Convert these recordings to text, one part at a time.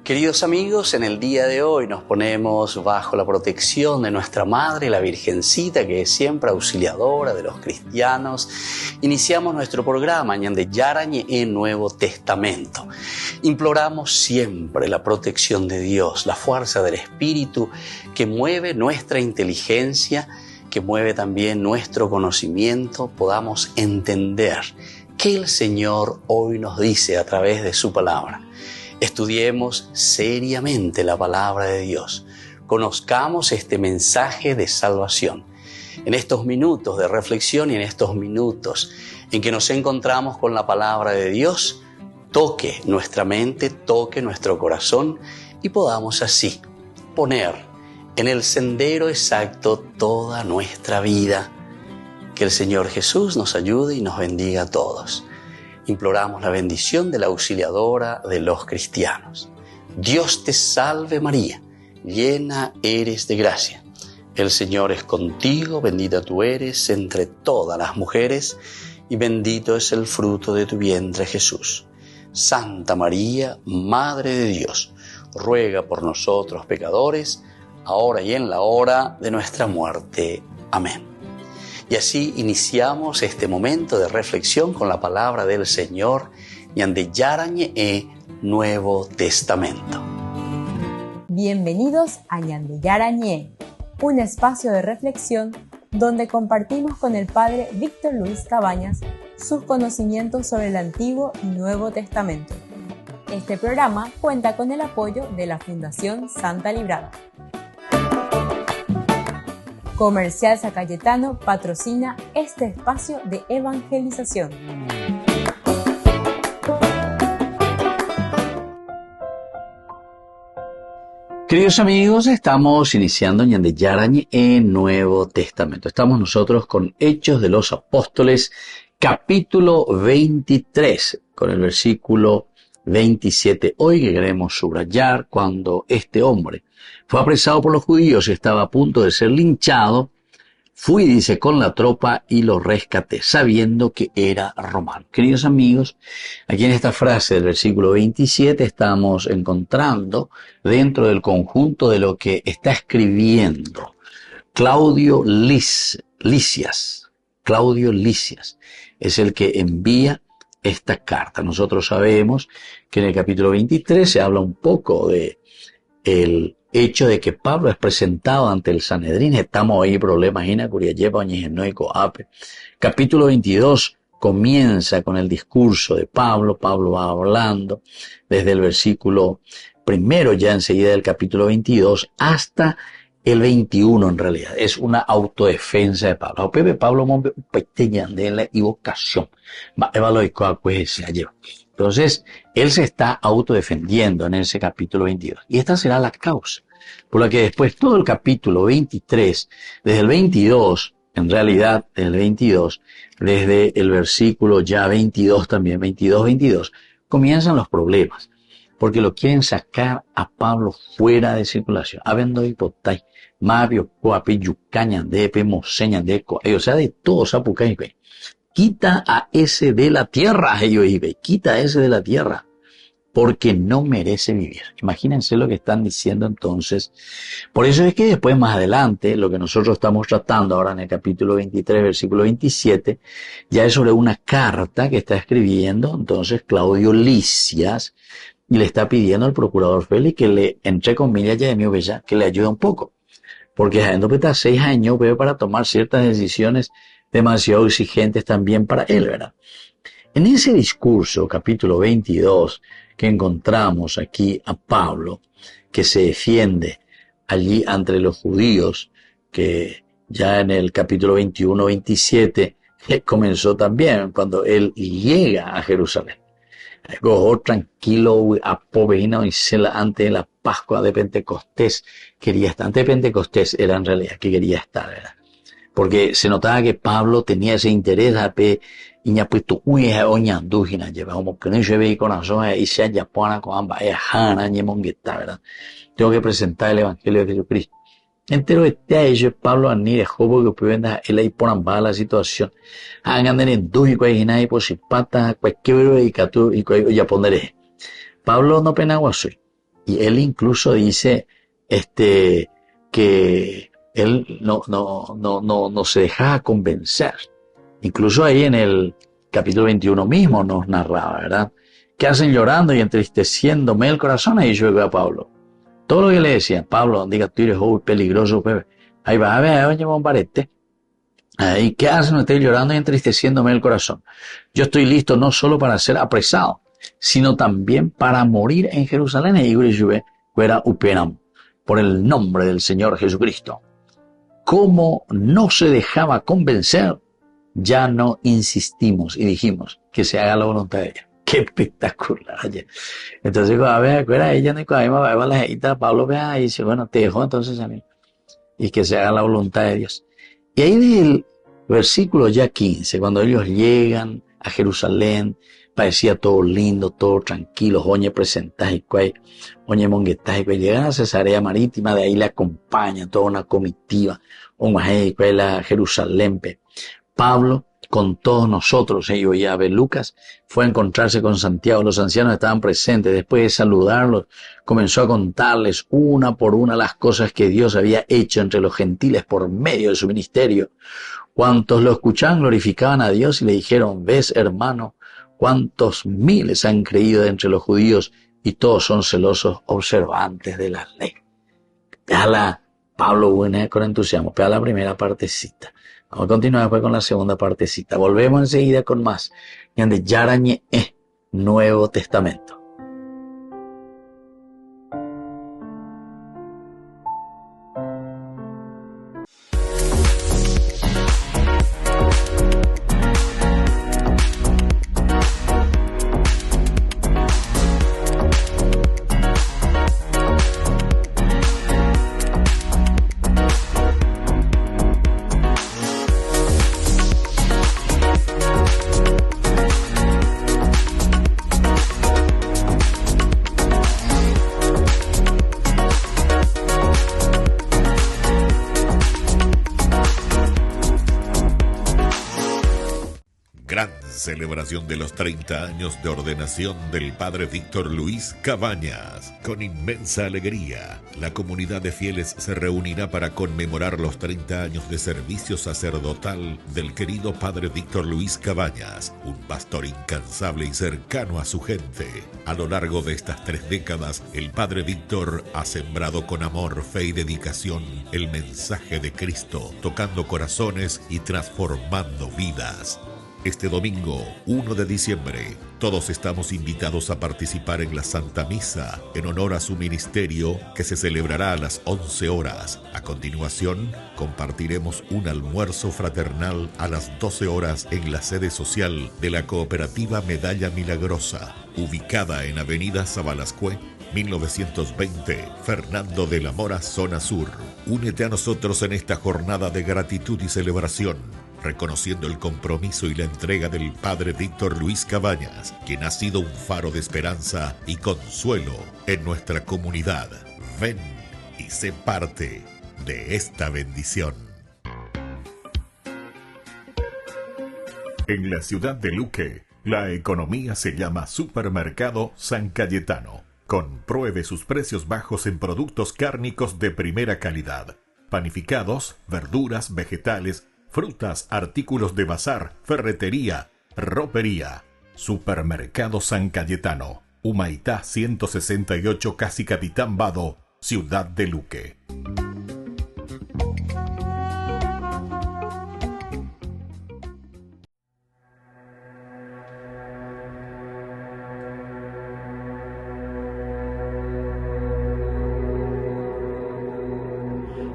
Queridos amigos, en el día de hoy nos ponemos bajo la protección de nuestra Madre, la Virgencita, que es siempre auxiliadora de los cristianos. Iniciamos nuestro programa Ñande Yarañe en Nuevo Testamento. Imploramos siempre la protección de Dios, la fuerza del Espíritu que mueve nuestra inteligencia, que mueve también nuestro conocimiento, podamos entender qué el Señor hoy nos dice a través de su palabra. Estudiemos seriamente la palabra de Dios. Conozcamos este mensaje de salvación. En estos minutos de reflexión y en estos minutos en que nos encontramos con la palabra de Dios, toque nuestra mente, toque nuestro corazón y podamos así poner en el sendero exacto toda nuestra vida. Que el Señor Jesús nos ayude y nos bendiga a todos. Imploramos la bendición de la auxiliadora de los cristianos. Dios te salve María, llena eres de gracia. El Señor es contigo, bendita tú eres entre todas las mujeres y bendito es el fruto de tu vientre Jesús. Santa María, Madre de Dios, ruega por nosotros pecadores, ahora y en la hora de nuestra muerte. Amén. Y así iniciamos este momento de reflexión con la palabra del Señor, Ñande Yarañe Nuevo Testamento. Bienvenidos a Ñande Yarañe, un espacio de reflexión donde compartimos con el Padre Víctor Luis Cabañas sus conocimientos sobre el Antiguo y Nuevo Testamento. Este programa cuenta con el apoyo de la Fundación Santa Librada. Comercial San Cayetano patrocina este espacio de evangelización. Queridos amigos, estamos iniciando Ñande Yarañe en Nuevo Testamento. Estamos nosotros con Hechos de los Apóstoles, capítulo 23, con el versículo 27. Hoy que queremos subrayar cuando este hombre fue apresado por los judíos y estaba a punto de ser linchado, fui, dice, con la tropa y lo rescaté, sabiendo que era romano. Queridos amigos, aquí en esta frase del versículo 27 estamos encontrando dentro del conjunto de lo que está escribiendo Claudio Lisias. Claudio Lisias es el que envía esta carta. Nosotros sabemos que en el capítulo 23 se habla un poco de el hecho de que Pablo es presentado ante el Sanedrín. Estamos ahí problemas en Curiayepa, Ñejenóico, Ape. Capítulo 22 comienza con el discurso de Pablo. Pablo va hablando desde el versículo primero, ya enseguida del capítulo 22, hasta el 21 en realidad. Es una autodefensa de Pablo. Pablo de la evocación. Entonces, él se está autodefendiendo en ese capítulo 22. Y esta será la causa por la que después todo el capítulo 23, desde el 22, en realidad desde el 22, desde el versículo ya 22 también, 22, comienzan los problemas. Porque lo quieren sacar a Pablo fuera de circulación. Habendo hipotay, mavio, coapi, yucaña, depe, moseña, deco, o sea, de todo sapucay. Quita a ese de la tierra, ellos ibe, quita a ese de la tierra, porque no merece vivir. Imagínense lo que están diciendo entonces. Por eso es que después, más adelante, lo que nosotros estamos tratando ahora en el capítulo 23, versículo 27, ya es sobre una carta que está escribiendo entonces Claudio Lisias, y le está pidiendo al procurador Félix que le, entre comillas, ya de mi bella, que le ayude un poco. Porque habiendo está 6 años, veo para tomar ciertas decisiones demasiado exigentes también para él, ¿verdad? En ese discurso, capítulo 22, que encontramos aquí a Pablo, que se defiende allí ante los judíos, que ya en el capítulo 21, 27, comenzó también cuando él llega a Jerusalén. Gojo tranquilo, apovejina y antes de la Pascua de Pentecostés quería estar. Antes de Pentecostés era en realidad que quería estar, ¿verdad? Porque se notaba que Pablo tenía ese interés de iñapuesto uya oñandujina lleva como que no se ve corazón y se haya pona con ambas jana ñemongueta, ¿verdad? Tengo que presentar el evangelio de Jesucristo. Entero este a ellos Pablo ani de Jobo que pueden él ahí por ambas la situación. Hagan en dujico ahí nada y por si pata cualquier dedicatú y ya pondré. Pablo no pena guasoy. Y él incluso dice que él no se dejaba convencer. Incluso ahí en el capítulo 21 mismo nos narraba, ¿verdad? ¿Qué hacen llorando y entristeciéndome el corazón? Ahí yo veo a Pablo. Todo lo que le decía, Pablo, diga, tú eres peligroso, Pepe. Ahí va, a ver, oye, bombarete. ¿Y qué hacen ustedes llorando y entristeciéndome el corazón? Yo estoy listo no solo para ser apresado, sino también para morir en Jerusalén. Y fuera uperam, por el nombre del Señor Jesucristo. Como no se dejaba convencer, ya no insistimos y dijimos que se haga la voluntad de ella. Qué espectacular. Entonces, a ver, acuerda ella, Nicolás, la jevita, Pablo, vea, y dice, bueno, te dejó entonces a mí. Y que se haga la voluntad de Dios. Y ahí del versículo ya 15, cuando ellos llegan a Jerusalén, parecía todo lindo, todo tranquilo, oñe presentaje, oñe monguetaje, llegan a Cesarea Marítima, de ahí le acompaña toda una comitiva, la Jerusalén. Pablo, con todos nosotros, ellos ya ve Lucas, fue a encontrarse con Santiago, los ancianos estaban presentes, después de saludarlos, comenzó a contarles una por una las cosas que Dios había hecho entre los gentiles por medio de su ministerio. Cuantos lo escuchaban glorificaban a Dios y le dijeron, ves hermano, cuántos miles han creído de entre los judíos y todos son celosos observantes de la ley. Véala, Pablo buena con entusiasmo, vea la primera partecita. Vamos a continuar después con la segunda partecita. Volvemos enseguida con más. Yande Yarañe Nuevo Testamento. Celebración de los 30 años de ordenación del Padre Víctor Luis Cabañas. Con inmensa alegría, la comunidad de fieles se reunirá para conmemorar los 30 años de servicio sacerdotal del querido Padre Víctor Luis Cabañas, un pastor incansable y cercano a su gente. A lo largo de estas 3 décadas, el Padre Víctor ha sembrado con amor, fe y dedicación el mensaje de Cristo, tocando corazones y transformando vidas. Este domingo, 1 de diciembre, todos estamos invitados a participar en la Santa Misa en honor a su ministerio que se celebrará a las 11 horas. A continuación, compartiremos un almuerzo fraternal a las 12 horas en la sede social de la Cooperativa Medalla Milagrosa, ubicada en Avenida Sabalascue, 1920, Fernando de la Mora, zona sur. Únete a nosotros en esta jornada de gratitud y celebración, reconociendo el compromiso y la entrega del Padre Víctor Luis Cabañas, quien ha sido un faro de esperanza y consuelo en nuestra comunidad. Ven y sé parte de esta bendición. En la ciudad de Luque, la economía se llama Supermercado San Cayetano. Compruebe sus precios bajos en productos cárnicos de primera calidad, panificados, verduras, vegetales, frutas, artículos de bazar, ferretería, ropería. Supermercado San Cayetano, Humaitá 168, Casi Capitán Vado, Ciudad de Luque.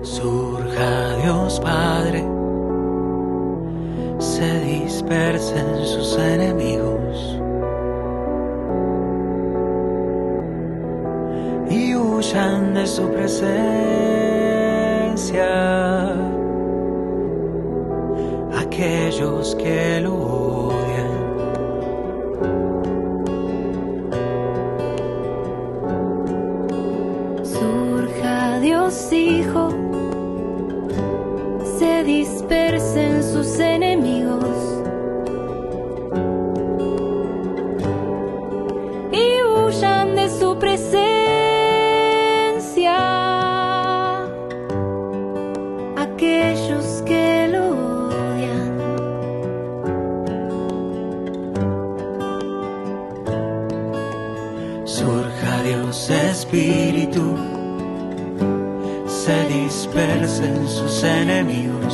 Surja Dios Padre, se dispersen sus enemigos y huyan de su presencia aquellos que lo odian. Surja Dios Hijo, se dispersen sus enemigos y huyan de su presencia Dios Espíritu se dispersen sus enemigos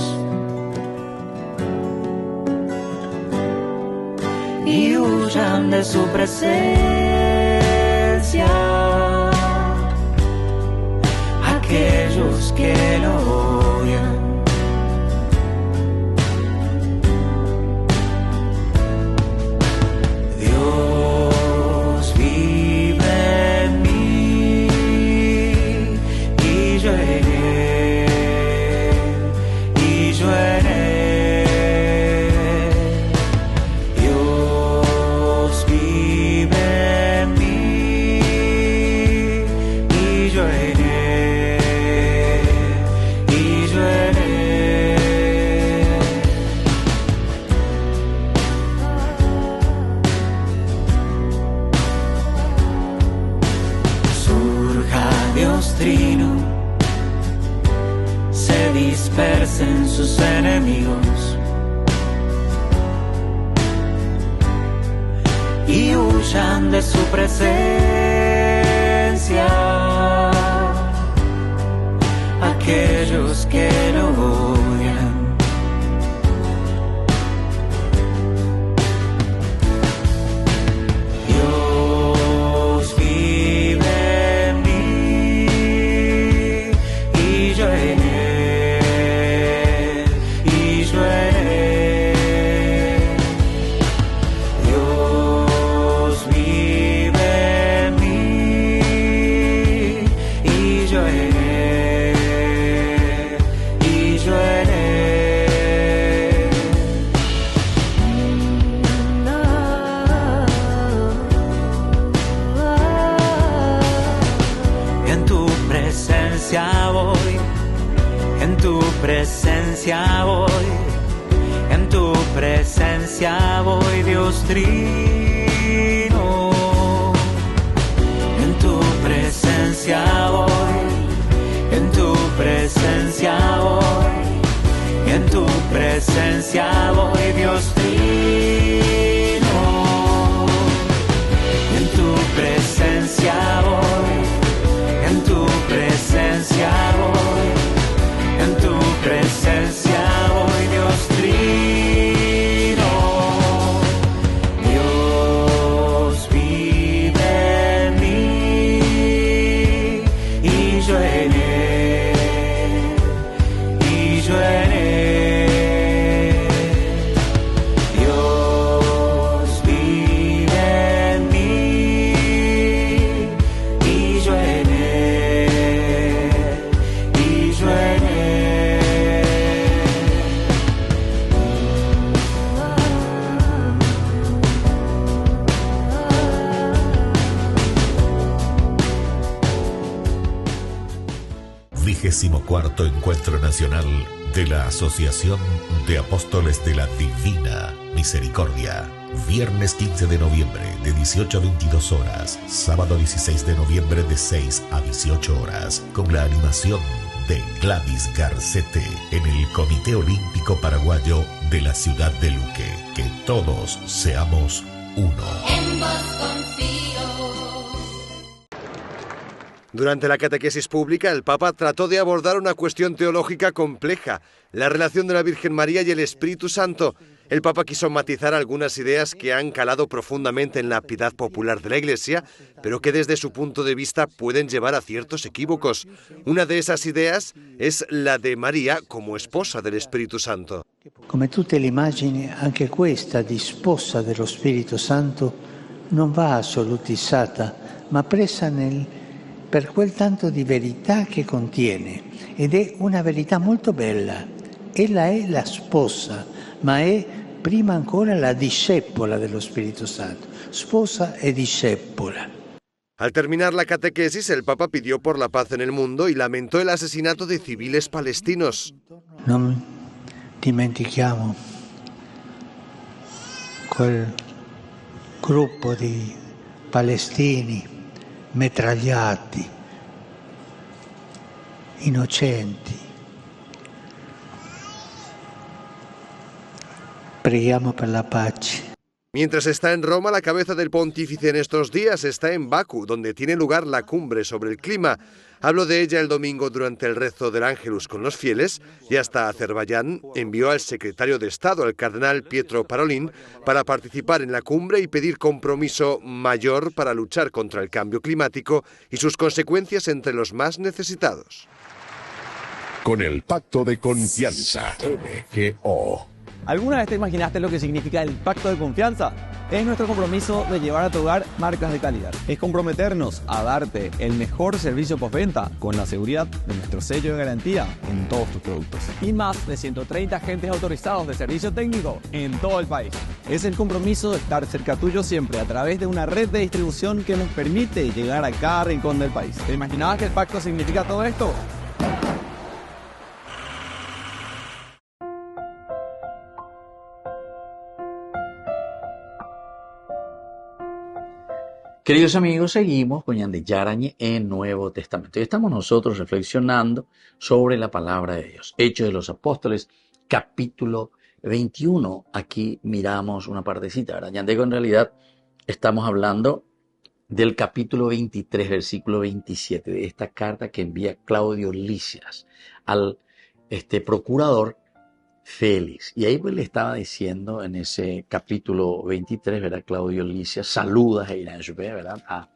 y huyan de su presencia aquellos que lo odian. Dios vive en mí y yo en él, y yo en él. Dios vive en mí y yo en él, y yo en él. Surja Dios Trino, se dispersen sus enemigos y huyan de su presencia aquellos que lo odian. Dios vive en mí y yo en él, y yo en él. Dios vive en mí y yo en él, y yo en él. En tu presencia voy, en tu presencia voy, en tu presencia voy, Dios Trino. En tu presencia voy, en tu presencia voy, en tu presencia voy, Dios Trino. En tu presencia voy, en tu presencia voy, en tu presencia voy, Dios Trino. Dios vive en mí y yo en él, y yo en él. Dios vive en mí y yo en él, y yo en él. XXIV Encuentro Nacional de la Asociación de Apóstoles de la Divina Misericordia. Viernes 15 de noviembre de 18 a 22 horas. Sábado 16 de noviembre de 6 a 18 horas. Con la animación de Gladys Garcete en el Comité Olímpico Paraguayo de la ciudad de Luque. Que todos seamos uno. En vos confío. Durante la catequesis pública, el Papa trató de abordar una cuestión teológica compleja, la relación de la Virgen María y el Espíritu Santo. El Papa quiso matizar algunas ideas que han calado profundamente en la piedad popular de la Iglesia, pero que desde su punto de vista pueden llevar a ciertos equívocos. Una de esas ideas es la de María como esposa del Espíritu Santo. Come tutte le immagini, anche questa di sposa dello Spirito Santo non va assolutizzata, ma presa per quel tanto di verità che contiene. Ed è una verità molto bella. Ella è la sposa, ma è prima ancora la discepola dello Spirito Santo. Sposa e discepola. Al terminar la catequesis, el Papa pidió por la paz en el mundo y lamentó el asesinato de civiles palestinos. Non dimentichiamo quel gruppo di palestini metragliati, innocenti. Preghiamo per la pace. Mientras está en Roma, la cabeza del pontífice en estos días está en Bakú, donde tiene lugar la cumbre sobre el clima. Habló de ella el domingo durante el rezo del Ángelus con los fieles y hasta Azerbaiyán envió al secretario de Estado, el cardenal Pietro Parolin, para participar en la cumbre y pedir compromiso mayor para luchar contra el cambio climático y sus consecuencias entre los más necesitados. Con el Pacto de Confianza, MGO. ¿Alguna vez te imaginaste lo que significa el pacto de confianza? Es nuestro compromiso de llevar a tu hogar marcas de calidad. Es comprometernos a darte el mejor servicio postventa con la seguridad de nuestro sello de garantía en todos tus productos. Y más de 130 agentes autorizados de servicio técnico en todo el país. Es el compromiso de estar cerca tuyo siempre a través de una red de distribución que nos permite llegar a cada rincón del país. ¿Te imaginabas que el pacto significa todo esto? Queridos amigos, seguimos con Yandé Yarañe en Nuevo Testamento. Y estamos nosotros reflexionando sobre la palabra de Dios. Hechos de los Apóstoles, capítulo 21. Aquí miramos una partecita, ¿verdad? Yandé, en realidad estamos hablando del capítulo 23, versículo 27, de esta carta que envía Claudio Lisias al procurador Félix. Y ahí pues le estaba diciendo en ese capítulo 23, ¿verdad? Claudio Lisias saluda ¿verdad? A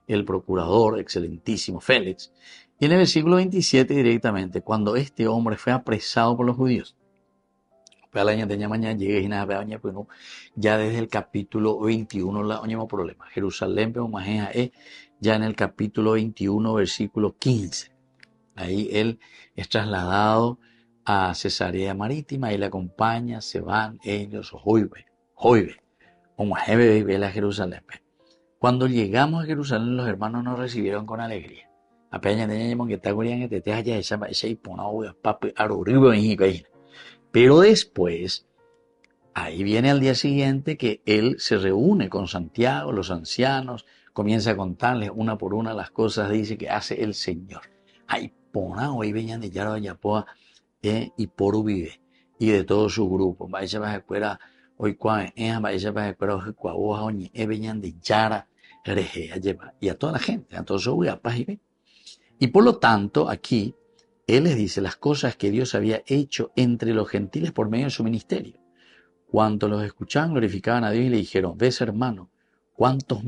el procurador excelentísimo Félix. Y en el versículo 27 directamente, cuando este hombre fue apresado por los judíos, ya desde el capítulo 21 la mismo problema. Jerusalén, ya en el capítulo 21, versículo 15. Ahí él es trasladado a Cesarea Marítima y le acompaña, se van ellos, a Jerusalén. Cuando llegamos a Jerusalén, los hermanos nos recibieron con alegría. Pero después, ahí viene al día siguiente que él se reúne con Santiago, los ancianos, comienza a contarles una por una las cosas, dice que hace el Señor. Ahí pona, hoy venían de Yaro Yapoa, y Poru vive, y de todo su grupo. Y a toda la gente, a todos sus guapas. Y por lo tanto, aquí, él les dice las cosas que Dios había hecho entre los gentiles por medio de su ministerio. Cuando los escuchaban, glorificaban a Dios y le dijeron: ves, hermano, cuántos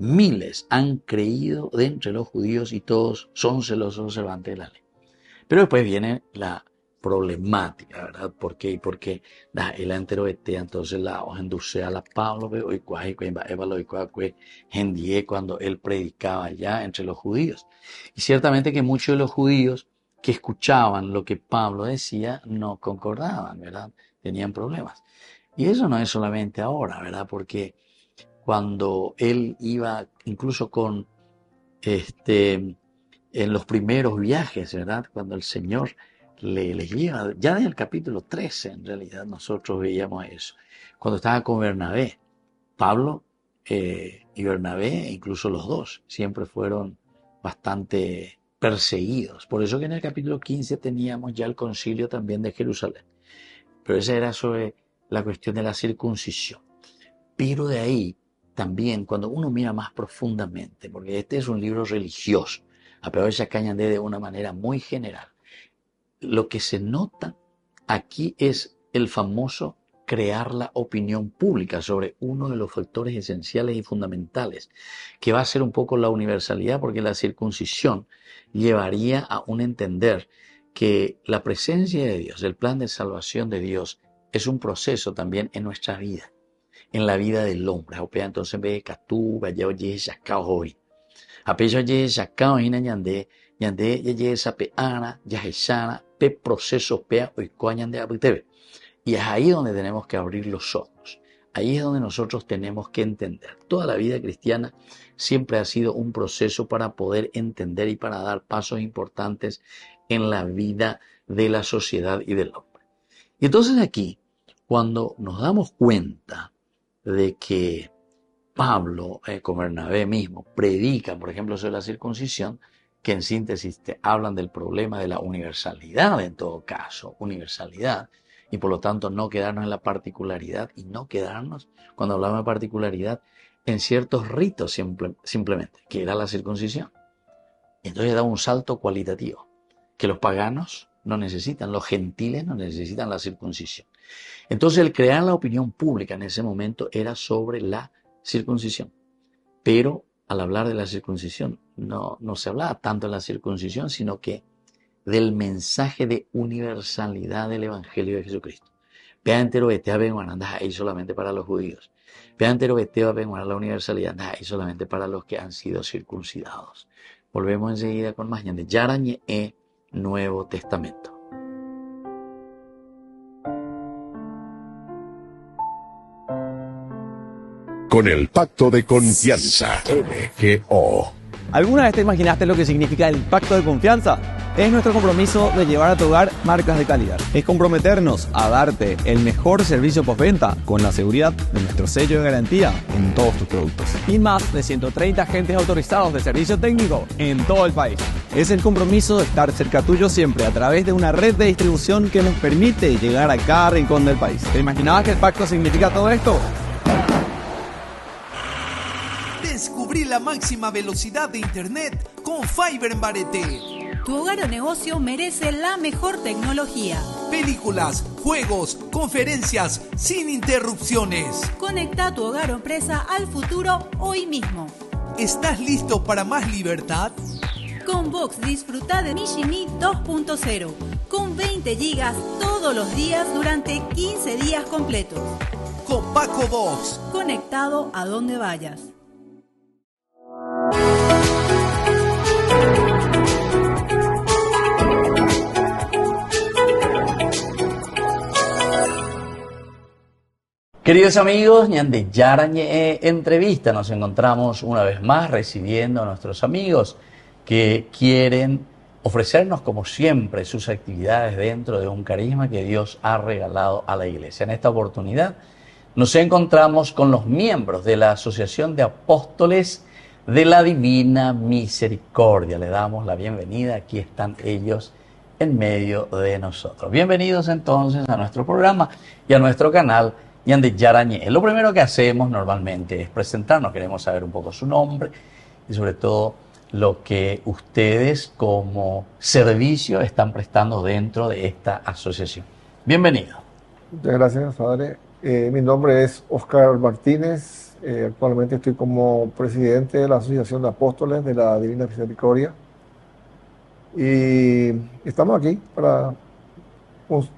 miles han creído de entre los judíos y todos son celosos observantes de la ley. Pero después viene la problemática, ¿verdad? ¿Por qué? Porque el entero entonces la induce a la Pablo, cuando él predicaba ya entre los judíos. Y ciertamente que muchos de los judíos que escuchaban lo que Pablo decía no concordaban, ¿verdad? Tenían problemas. Y eso no es solamente ahora, ¿verdad? Porque cuando él iba incluso con en los primeros viajes, ¿verdad? Cuando el Señor les lleva, ya desde el capítulo 13 en realidad nosotros veíamos eso. Cuando estaba con Bernabé, Pablo y Bernabé, incluso los dos, siempre fueron bastante perseguidos. Por eso que en el capítulo 15 teníamos ya el concilio también de Jerusalén. Pero esa era sobre la cuestión de la circuncisión. Pero de ahí también, cuando uno mira más profundamente, porque este es un libro religioso, a pesar de Chacañandé de una manera muy general, lo que se nota aquí es el famoso crear la opinión pública sobre uno de los factores esenciales y fundamentales, que va a ser un poco la universalidad, porque la circuncisión llevaría a un entender que la presencia de Dios, el plan de salvación de Dios, es un proceso también en nuestra vida, en la vida del hombre. Entonces ve Catú, vaya oye, Yacao hoy. Apeyo oye, Yacao ina ñande, ñande, ye sapeana, yajeshana, pe proceso pea oikoa ñande abutebe. Y es ahí donde tenemos que abrir los ojos. Ahí es donde nosotros tenemos que entender. Toda la vida cristiana siempre ha sido un proceso para poder entender y para dar pasos importantes en la vida de la sociedad y del hombre. Y entonces aquí, cuando nos damos cuenta de que Pablo, con Bernabé mismo, predican, por ejemplo, sobre la circuncisión, que en síntesis te hablan del problema de la universalidad en todo caso, universalidad, y por lo tanto no quedarnos en la particularidad y no quedarnos, cuando hablamos de particularidad, en ciertos ritos simplemente, que era la circuncisión. Entonces da un salto cualitativo, que los paganos no necesitan, los gentiles no necesitan la circuncisión. Entonces el crear la opinión pública en ese momento era sobre la circuncisión. Pero al hablar de la circuncisión, no se hablaba tanto de la circuncisión, sino que del mensaje de universalidad del Evangelio de Jesucristo. Pea entero betea benguananda ahí solamente para los judíos. Pea entero betea benguananda la universalidad ahí solamente para los que han sido circuncidados. Volvemos enseguida con más de Yarañe Nuevo Testamento. Con el pacto de confianza. MGO. ¿Alguna vez te imaginaste lo que significa el pacto de confianza? Es nuestro compromiso de llevar a tu hogar marcas de calidad. Es comprometernos a darte el mejor servicio postventa con la seguridad de nuestro sello de garantía en todos tus productos. Y más de 130 agentes autorizados de servicio técnico en todo el país. Es el compromiso de estar cerca tuyo siempre a través de una red de distribución que nos permite llegar a cada rincón del país. ¿Te imaginabas que el pacto significa todo esto? Descubrí la máxima velocidad de internet con Fiber en Barete. Tu hogar o negocio merece la mejor tecnología. Películas, juegos, conferencias, sin interrupciones. Conecta tu hogar o empresa al futuro hoy mismo. ¿Estás listo para más libertad? Con Vox disfruta de Mishimi 2.0 con 20 gigas todos los días durante 15 días completos. Con Paco Vox. Conectado a donde vayas. Queridos amigos, ñande Yarañe Entrevista, nos encontramos una vez más recibiendo a nuestros amigos que quieren ofrecernos como siempre sus actividades dentro de un carisma que Dios ha regalado a la iglesia. En esta oportunidad nos encontramos con los miembros de la Asociación de Apóstoles de la Divina Misericordia. Le damos la bienvenida, aquí están ellos en medio de nosotros. Bienvenidos entonces a nuestro programa y a nuestro canal Ñande Yarañe. Lo primero que hacemos normalmente es presentarnos, queremos saber un poco su nombre y sobre todo lo que ustedes como servicio están prestando dentro de esta asociación. Bienvenido. Muchas gracias, padre. Mi nombre es Oscar Martínez. Actualmente estoy como presidente de la Asociación de Apóstoles de la Divina Misericordia. Y estamos aquí para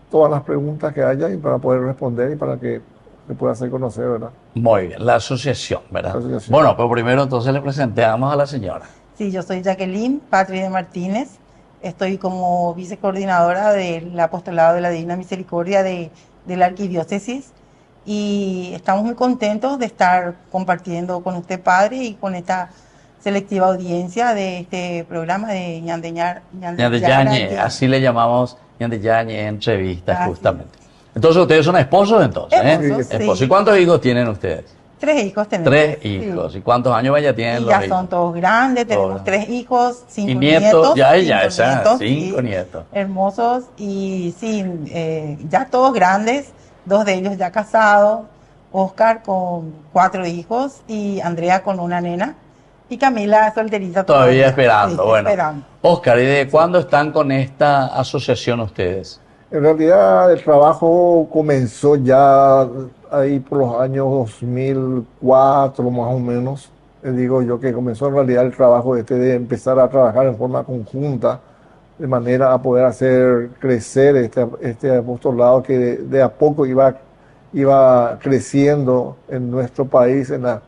todas las preguntas que haya y para poder responder y para que se pueda hacer conocer, ¿verdad? Muy bien, la asociación, ¿verdad? La asociación. Bueno, pues primero entonces le presentamos a la señora. Sí, yo soy Jacqueline Patri de Martínez. Estoy como vicecoordinadora del apostolado de la Divina Misericordia de la Arquidiócesis. Y estamos muy contentos de estar compartiendo con usted, padre, y con esta selectiva audiencia de este programa de Ñande Yarañe. Así le llamamos Ñande Yarañe Entrevista, justamente. Entonces ustedes son esposos entonces, esposos, ¿eh? Esposos. ¿Y cuántos hijos tienen ustedes? 3 hijos tenemos. 3 hijos. Sí. ¿Y cuántos años ya tienen y los ya hijos? son todos grandes, tenemos 3 hijos, 5 nietos. Ya, 5 nietos. Hermosos y sí, ya todos grandes, 2 de ellos ya casados, Oscar con 4 hijos y Andrea con una nena. Y Camila solterita todavía esperando. Sí, bueno, esperando. Oscar, ¿y de cuándo están con esta asociación ustedes? En realidad el trabajo comenzó ya ahí por los años 2004 más o menos. Digo yo que comenzó en realidad el trabajo de empezar a trabajar en forma conjunta de manera a poder hacer crecer este apostolado que de a poco iba creciendo en nuestro país, en las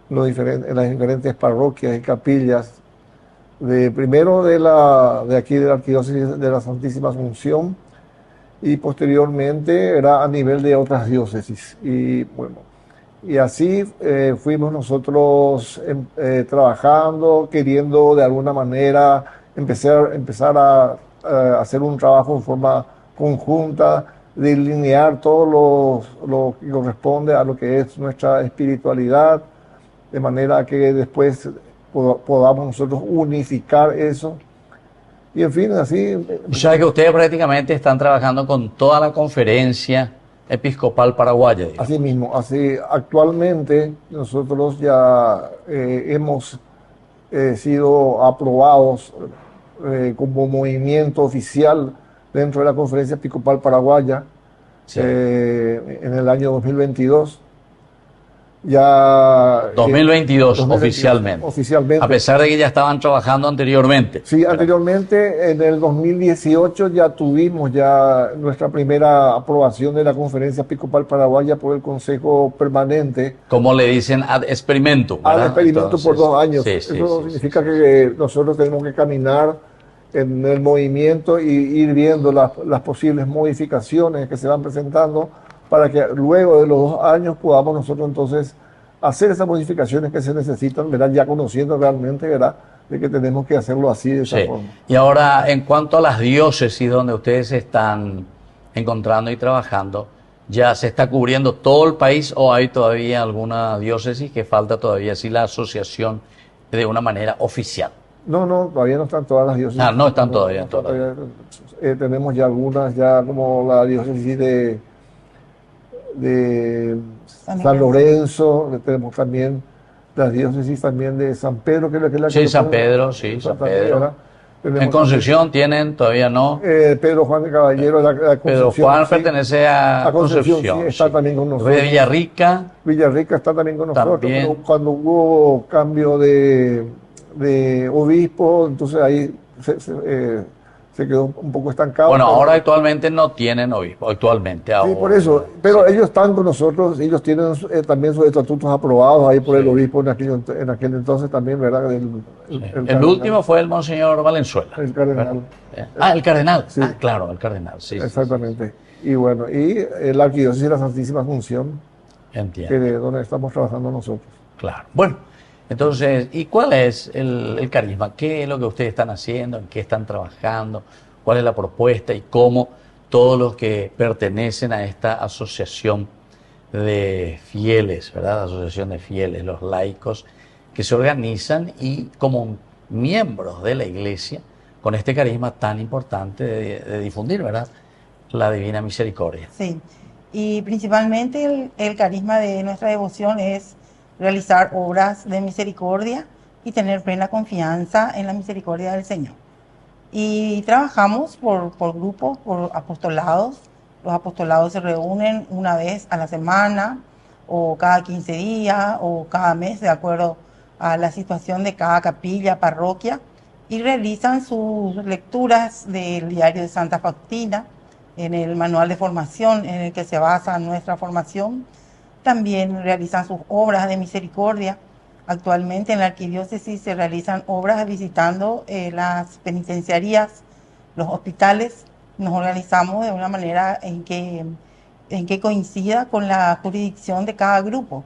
diferentes parroquias y capillas, primero de aquí de la Arquidiócesis de la Santísima Asunción y posteriormente era a nivel de otras diócesis. Y bueno, y así fuimos nosotros trabajando, queriendo de alguna manera empezar a hacer un trabajo en forma conjunta, delinear todo lo que corresponde a lo que es nuestra espiritualidad, de manera que después podamos nosotros unificar eso Y en fin, así... O sea que ustedes prácticamente están trabajando con toda la conferencia episcopal paraguaya. Digamos. Así mismo, así actualmente nosotros ya hemos sido aprobados como movimiento oficial dentro de la conferencia episcopal paraguaya Sí. en el año 2022. Ya 2022 oficialmente. Oficialmente. A pesar de que ya estaban trabajando anteriormente. Sí, anteriormente en el 2018 ya tuvimos ya nuestra primera aprobación de la Conferencia Episcopal Paraguaya por el Consejo Permanente. Como le dicen, ad experimentum. Ad experimentum por 2 años. Sí, Eso significa que nosotros tenemos que caminar en el movimiento y ir viendo las posibles modificaciones que se van presentando para que luego de los 2 años podamos nosotros entonces hacer esas modificaciones que se necesitan, ¿verdad? Ya conociendo realmente, ¿verdad?, de que tenemos que hacerlo así, de esa forma. Y ahora, en cuanto a las diócesis donde ustedes se están encontrando y trabajando, ¿ya se está cubriendo todo el país o hay todavía alguna diócesis que falta todavía así la asociación de una manera oficial? No, todavía no están todas las diócesis. No están todavía todas. Tenemos ya algunas, ya como la diócesis de San Lorenzo, tenemos también las diócesis también de San Pedro, que es la que San Pedro, sí, San Pedro. En Concepción tienen, todavía no. Pedro Juan de Caballero, la Concepción. Pedro Juan pertenece a Concepción. Sí, está también con nosotros. De Villarrica. Villarrica está también con nosotros. También. Pero cuando hubo cambio de obispo, entonces ahí se quedó un poco estancado. Bueno, ahora actualmente no tienen obispo, actualmente. Sí, por eso, pero ellos están con nosotros, ellos tienen también sus estatutos aprobados ahí por el obispo en aquel entonces también, ¿verdad? El último fue el Monseñor Valenzuela. El cardenal. El cardenal, sí. Claro, el cardenal, sí. Exactamente. Sí. Y bueno, y la Arquidiócesis de la Santísima Asunción, entiendo, que es donde estamos trabajando nosotros. Claro. Bueno, entonces, ¿y cuál es el carisma? ¿Qué es lo que ustedes están haciendo? ¿En qué están trabajando? ¿Cuál es la propuesta? Y cómo todos los que pertenecen a esta asociación de fieles, ¿verdad? Asociación de fieles, los laicos, que se organizan y como miembros de la Iglesia, con este carisma tan importante de difundir, ¿verdad?, la Divina Misericordia. Sí, y principalmente el carisma de nuestra devoción es realizar obras de misericordia y tener plena confianza en la misericordia del Señor. Y trabajamos por grupos, por apostolados. Los apostolados se reúnen una vez a la semana, o cada 15 días, o cada mes, de acuerdo a la situación de cada capilla, parroquia, y realizan sus lecturas del diario de Santa Faustina, en el manual de formación en el que se basa nuestra formación. También realizan sus obras de misericordia. Actualmente en la arquidiócesis se realizan obras visitando las penitenciarías, los hospitales. Nos organizamos de una manera en que coincida con la jurisdicción de cada grupo.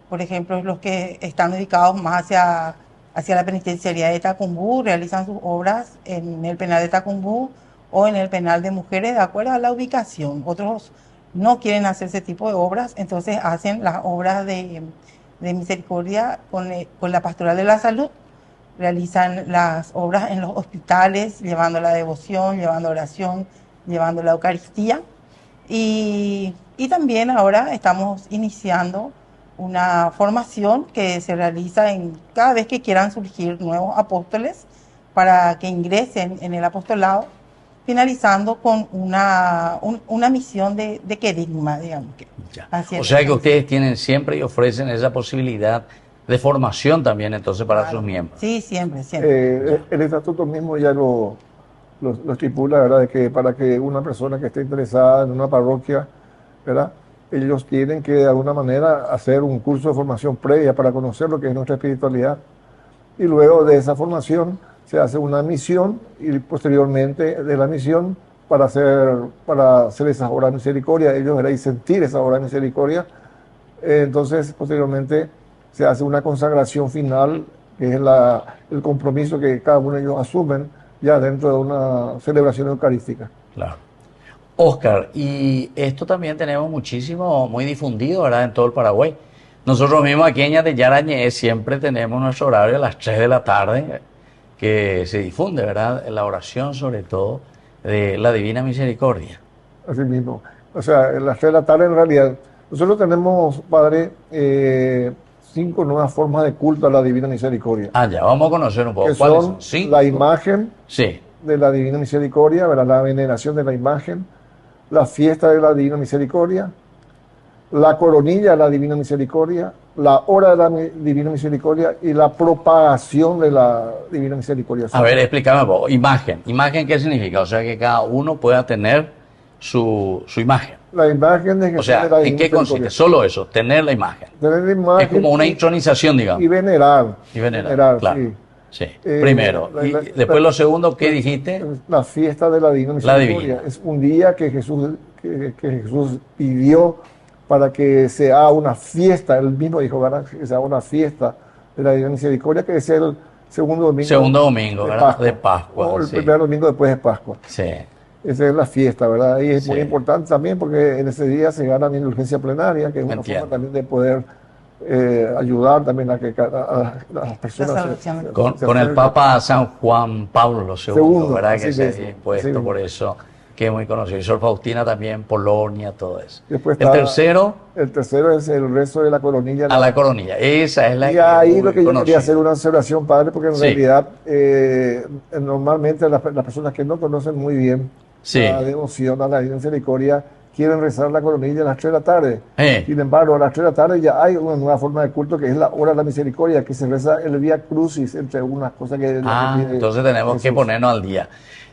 Por ejemplo, los que están ubicados más hacia la penitenciaría de Tacumbú realizan sus obras en el penal de Tacumbú o en el penal de mujeres de acuerdo a la ubicación. Otros no quieren hacer ese tipo de obras, entonces hacen las obras de misericordia con la pastoral de la salud. Realizan las obras en los hospitales, llevando la devoción, llevando oración, llevando la Eucaristía. Y también ahora estamos iniciando una formación que se realiza cada vez que quieran surgir nuevos apóstoles para que ingresen en el apostolado, finalizando con una misión de querigma, digamos. O sea que ustedes tienen siempre y ofrecen esa posibilidad de formación también entonces para sus miembros. Sí, siempre. El estatuto mismo ya lo estipula, ¿verdad?, de que para que una persona que esté interesada en una parroquia, ¿verdad?, ellos tienen que de alguna manera hacer un curso de formación previa para conocer lo que es nuestra espiritualidad. Y luego de esa formación se hace una misión y posteriormente de la misión para hacer esas obras de misericordia, ellos, ¿verdad?, y sentir esa obra de misericordia. Entonces, posteriormente se hace una consagración final, que es el compromiso que cada uno de ellos asumen ya dentro de una celebración eucarística. Claro. Óscar, y esto también tenemos muchísimo, muy difundido, ¿verdad?, en todo el Paraguay. Nosotros mismos aquí en Yarañé siempre tenemos nuestro horario a las 3 de la tarde, que se difunde, ¿verdad? La oración sobre todo de la Divina Misericordia. Así mismo. O sea, en las 3 de la tarde en realidad, nosotros tenemos, Padre, 5 nuevas formas de culto a la Divina Misericordia. Ah, ya, vamos a conocer un poco. Que ¿Cuáles son? ¿Sí? La imagen Sí. de la Divina Misericordia, ¿verdad? La veneración de la imagen, la fiesta de la Divina Misericordia, la coronilla de la Divina Misericordia, la hora de la Divina Misericordia y la propagación de la Divina Misericordia. A ver, explícame un poco. Imagen. ¿Imagen qué significa? O sea, que cada uno pueda tener su imagen. La imagen de Jesús. O sea, de la ¿en Divina qué consiste? Misericordia. Solo eso, tener la imagen. Tener la imagen. Es como una intronización, digamos. Y venerar. Y venerar, claro. Sí. Sí. Primero. Y después lo segundo, ¿qué dijiste? La fiesta de la Divina La Misericordia. Divina. Es un día que Jesús pidió para que se haga una fiesta. Él mismo dijo, ¿verdad? Que se haga una fiesta de la Divina Misericordia, que es el segundo domingo. Segundo domingo, ¿verdad? De Pascua. O el sí. primer domingo después de Pascua. Sí. Esa es la fiesta, ¿verdad? Y es Sí. muy importante también porque en ese día se gana la urgencia plenaria, que es una Entiendo. forma también de poder ayudar también a las personas. Con el Papa San Juan Pablo II, Segundo, ¿verdad? así Que se ha mismo, impuesto así por mismo. eso, que es muy conocido. Y Sor Faustina también, Polonia, todo eso. Después El está- tercero, El tercero es el rezo de la coronilla. a la coronilla. Esa es la Y que ahí es lo que muy yo quería conocida. hacer una observación, Padre, porque en Sí. realidad normalmente las personas que no conocen muy bien Sí. la devoción a la Divina Misericordia quieren rezar la coronilla a las 3 de la tarde. Eh. Sin embargo, a las 3 de la tarde ya hay una nueva forma de culto que es la hora de la misericordia, que se reza el Vía Crucis, entre unas cosas que... Entonces tenemos que ponernos al día.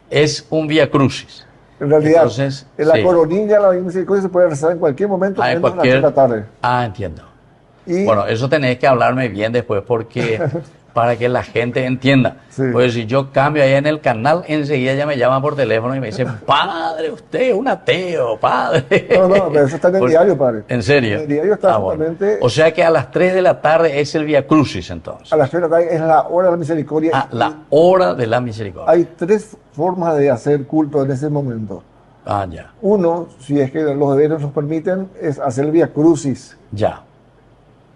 Es un Vía Crucis. En realidad, Entonces, en la sí. coronilla de la Divina Misericordia se puede rezar en cualquier momento, Ah, en menos a las cualquier- 3 de la tarde. Ah, entiendo. Y- Bueno, eso tenés que hablarme bien después porque para que la gente entienda. Pues si yo cambio ahí en el canal, enseguida ya me llaman por teléfono y me dicen, padre, usted es un ateo, padre. No, pero eso está en el diario, Padre. ¿En serio? En el diario está bueno. justamente... O sea que a las 3 de la tarde es el Vía Crucis entonces. A las 3 de la tarde es la hora de la misericordia. Ah, la hora de la misericordia. Hay 3 formas de hacer culto en ese momento. Ah, ya. Uno, si es que los deberes nos permiten, es hacer el Vía Crucis Ya.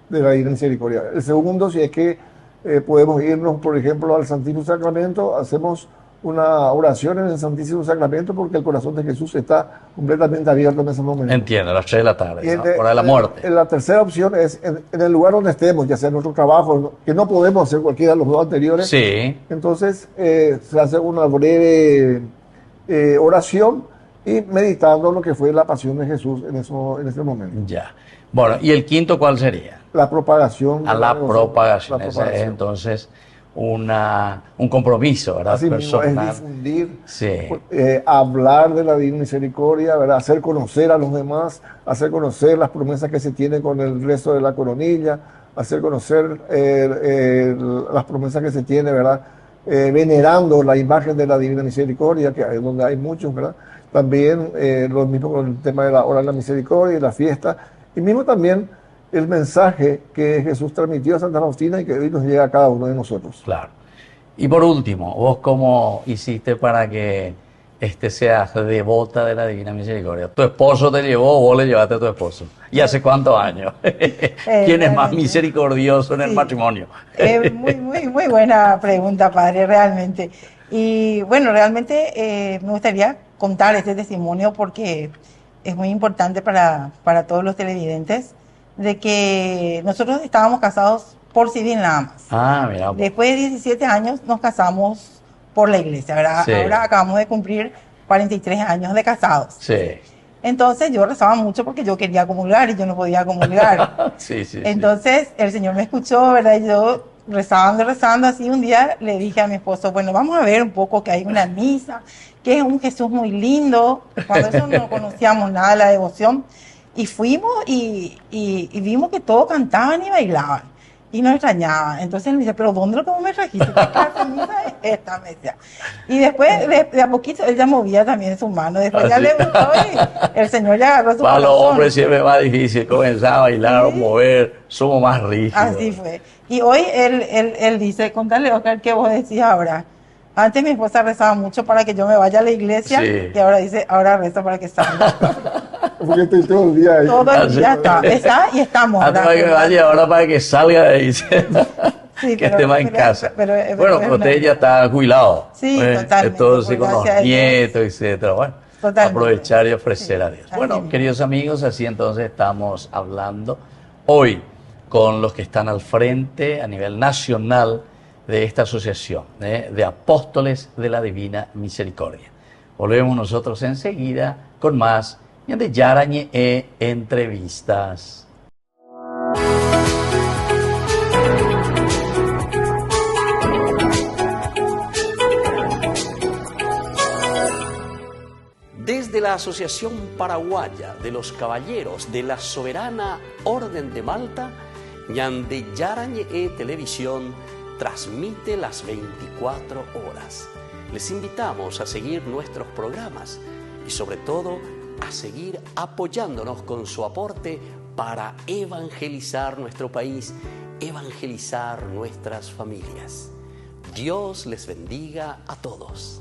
de la Divina Misericordia. El segundo, si es que podemos irnos, por ejemplo, al Santísimo Sacramento, hacemos una oración en el Santísimo Sacramento porque el corazón de Jesús está completamente abierto en ese momento. Entiendo, a las 3 de la tarde, Y ¿no? Hora de la muerte. La tercera opción es en el lugar donde estemos, ya sea en nuestro trabajo, que no podemos hacer cualquiera de los dos anteriores. Sí. Entonces se hace una breve oración y meditando lo que fue la pasión de Jesús en ese momento. Ya. Bueno, ¿y el quinto cuál sería? La propagación. A la devoción. propagación. La Ese es propagación. entonces un compromiso, ¿verdad? Así mismo, Personal. es difundir, Sí. hablar de la Divina Misericordia, ¿verdad? Hacer conocer a los demás, hacer conocer las promesas que se tienen con el resto de la coronilla, hacer conocer las promesas que se tiene, ¿verdad? Venerando la imagen de la Divina Misericordia, que es donde hay muchos, ¿verdad? También lo mismo con el tema de la hora de la misericordia y la fiesta, y mismo también el mensaje que Jesús transmitió a Santa Faustina y que hoy nos llega a cada uno de nosotros. Claro. Y por último, ¿vos cómo hiciste para que seas devota de la Divina Misericordia? ¿Tu esposo te llevó o vos le llevaste a tu esposo? ¿Y hace cuántos años? ¿Quién es más misericordioso en el matrimonio? Muy buena pregunta, padre, realmente. Y bueno, realmente me gustaría contar este testimonio porque es muy importante para todos los televidentes de que nosotros estábamos casados por civil nada más. Ah, mira. Después de 17 años nos casamos por la iglesia, ¿verdad? Sí. Ahora acabamos de cumplir 43 años de casados. Sí. Entonces yo rezaba mucho porque yo quería comulgar y yo no podía comulgar. Sí, sí. Entonces el Señor me escuchó, ¿verdad? Y yo rezando, así un día le dije a mi esposo, bueno, vamos a ver un poco que hay una misa, que es un Jesús muy lindo. Cuando eso no conocíamos nada de la devoción. Y fuimos y vimos que todos cantaban y bailaban. Y nos extrañaba. Entonces él me dice, pero ¿dónde lo que vos me trajiste? ¿Qué clase de misa es esta? Me decía. Y después, de a poquito, él ya movía también su mano. Después ya le gustó y el Señor ya agarró su Para los corazón. hombres siempre es más difícil comenzar a bailar o mover. Somos más rígidos. Así fue. Y hoy él dice, contale, Oscar, que vos decís ahora. Antes mi esposa rezaba mucho para que yo me vaya a la iglesia. Sí. Y ahora dice, ahora reza para que salga. Porque estoy todo el día ahí. Todo el día está y estamos. Antes ¿verdad? para que me vaya, ahora para que salga de ahí. Sí, que esté más en casa. Bueno, usted ya está jubilado. Sí, totalmente. Entonces, con los Gracias a Dios. nietos, etcétera. Bueno, Totalmente. aprovechar y ofrecer a Dios. Así Bueno, mismo. queridos amigos, así entonces estamos hablando hoy con los que están al frente a nivel nacional de esta asociación de apóstoles de la Divina Misericordia. Volvemos nosotros enseguida con más de Yarañe e entrevistas. Desde la Asociación Paraguaya de los Caballeros de la Soberana Orden de Malta, Ñande Yarañe Televisión transmite las 24 horas. Les invitamos a seguir nuestros programas y sobre todo a seguir apoyándonos con su aporte para evangelizar nuestro país, evangelizar nuestras familias. Dios les bendiga a todos.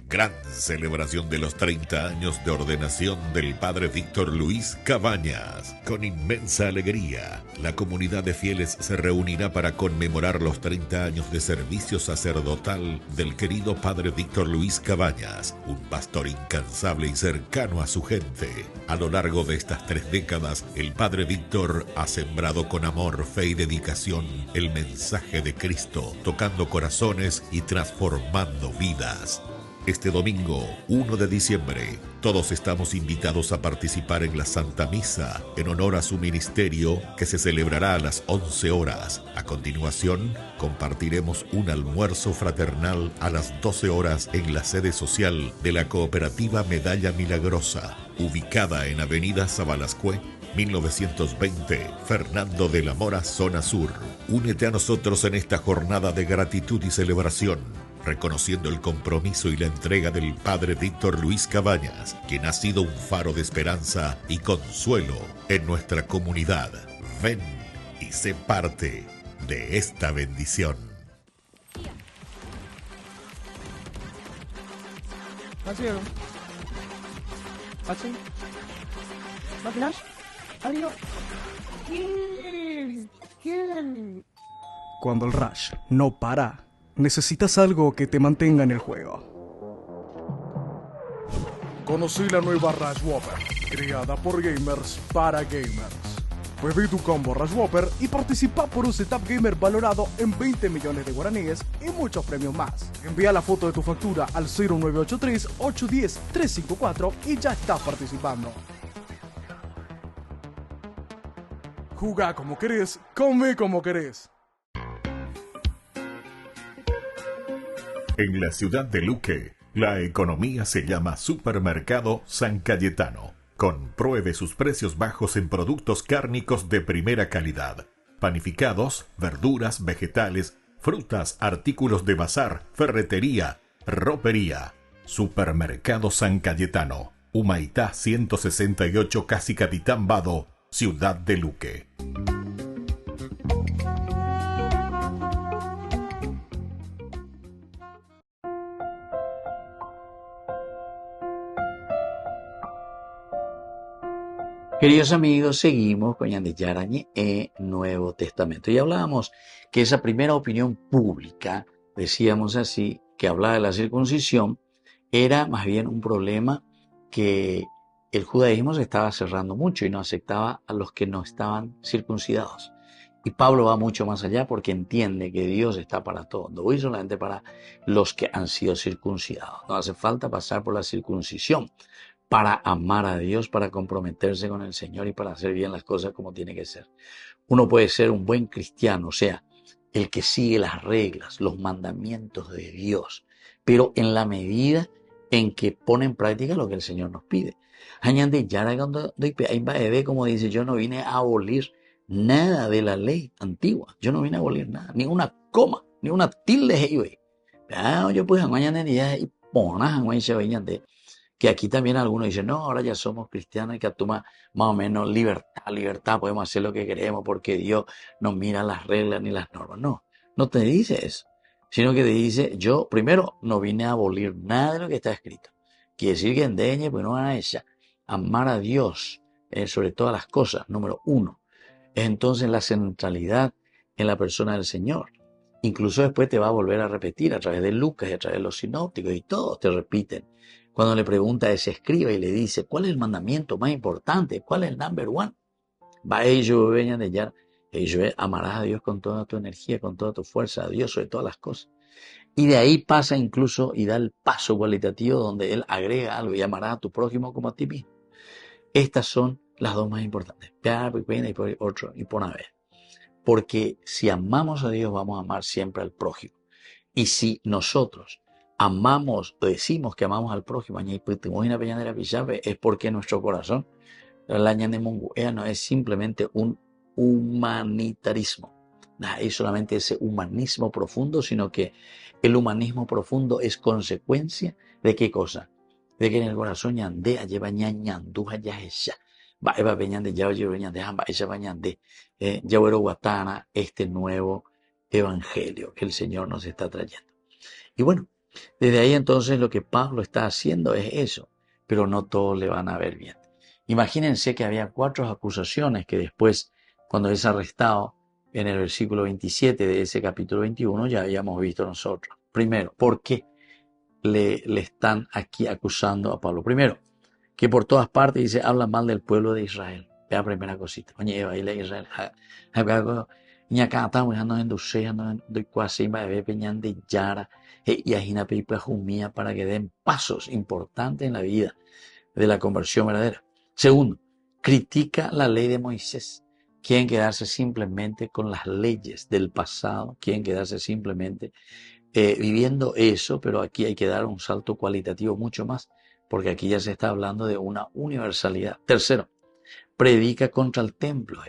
Gran celebración de los 30 años de ordenación del Padre Víctor Luis Cabañas. Con inmensa alegría, la comunidad de fieles se reunirá para conmemorar los 30 años de servicio sacerdotal del querido Padre Víctor Luis Cabañas, un pastor incansable y cercano a su gente. A lo largo de estas 3 décadas, el Padre Víctor ha sembrado con amor, fe y dedicación el mensaje de Cristo, tocando corazones y transformando vidas. Este domingo, 1 de diciembre, todos estamos invitados a participar en la Santa Misa en honor a su ministerio que se celebrará a las 11 horas. A continuación, compartiremos un almuerzo fraternal a las 12 horas en la sede social de la Cooperativa Medalla Milagrosa, ubicada en Avenida Sabalascue, 1920, Fernando de la Mora, zona sur. Únete a nosotros en esta jornada de gratitud y celebración, reconociendo el compromiso y la entrega del Padre Víctor Luis Cabañas, quien ha sido un faro de esperanza y consuelo en nuestra comunidad. Ven y sé parte de esta bendición. Cuando el rush no para, necesitas algo que te mantenga en el juego. Conocí la nueva Rush Whopper, creada por gamers para gamers. Pedí tu combo Rush Whopper y participa por un setup gamer valorado en 20 millones de guaraníes y muchos premios más. Envía la foto de tu factura al 0983-810-354 y ya estás participando. Jugá como querés, come como querés. En la ciudad de Luque, la economía se llama Supermercado San Cayetano. Compruebe sus precios bajos en productos cárnicos de primera calidad. Panificados, verduras, vegetales, frutas, artículos de bazar, ferretería, ropería. Supermercado San Cayetano, Humaitá 168, Casi Capitán Vado, ciudad de Luque. Queridos amigos, seguimos con Ñande Yarañe e Nuevo Testamento. Y hablábamos que esa primera opinión pública, decíamos así, que hablaba de la circuncisión, era más bien un problema que el judaísmo se estaba cerrando mucho y no aceptaba a los que no estaban circuncidados. Y Pablo va mucho más allá porque entiende que Dios está para todos, no voy solamente para los que han sido circuncidados. No hace falta pasar por la circuncisión para amar a Dios, para comprometerse con el Señor y para hacer bien las cosas como tiene que ser. Uno puede ser un buen cristiano, o sea, el que sigue las reglas, los mandamientos de Dios, pero en la medida en que pone en práctica lo que el Señor nos pide. Como dice, yo no vine a abolir nada de la ley antigua, yo no vine a abolir nada, ni una coma, ni una tilde. Yo pues y que aquí también algunos dicen, no, ahora ya somos cristianos y que toma más o menos libertad, podemos hacer lo que queremos porque Dios no mira las reglas ni las normas. No, no te dice eso, sino que te dice, yo primero no vine a abolir nada de lo que está escrito. Quiere decir que endeñe, pues no van a ella, amar a Dios sobre todas las cosas, número 1. Entonces la centralidad en la persona del Señor. Incluso después te va a volver a repetir a través de Lucas y a través de los sinópticos, y todos te repiten. Cuando le pregunta a ese escriba y le dice, ¿cuál es el mandamiento más importante? ¿Cuál es el number one? Va ello, veñan de ya. Ello es, amarás a Dios con toda tu energía, con toda tu fuerza, a Dios sobre todas las cosas. Y de ahí pasa incluso y da el paso cualitativo donde él agrega algo, y amarás a tu prójimo como a ti mismo. Estas son las dos más importantes. Y por otro, y por una vez. Porque si amamos a Dios, vamos a amar siempre al prójimo. Y si nosotros amamos o decimos que amamos al prójimo, es porque nuestro corazón, no es simplemente un humanitarismo. No es solamente ese humanismo profundo, sino que el humanismo profundo es consecuencia de ¿qué cosa? De que en el corazón ñandea lleva ñañanduja ya ella. Va eva peñande ya lleva de amba ella bañande ya guatana este nuevo evangelio que el Señor nos está trayendo. Y bueno, desde ahí entonces lo que Pablo está haciendo es eso, pero no todos le van a ver bien. Imagínense que había 4 acusaciones que después, cuando es arrestado en el versículo 27 de ese capítulo 21, ya habíamos visto nosotros. Primero, ¿por qué le están aquí acusando a Pablo? Primero, que por todas partes dice, habla mal del pueblo de Israel. Vea la primera cosita. Oye, baila Israel. Y acá estamos dejando en Dulce, no doy cuasi, va a ver peñan de Yara, y ajina película jumía para que den pasos importantes en la vida de la conversión verdadera. Segundo, critica la ley de Moisés. Quieren quedarse simplemente con las leyes del pasado, quieren quedarse simplemente viviendo eso, pero aquí hay que dar un salto cualitativo mucho más, porque aquí ya se está hablando de una universalidad. Tercero, predica contra el templo.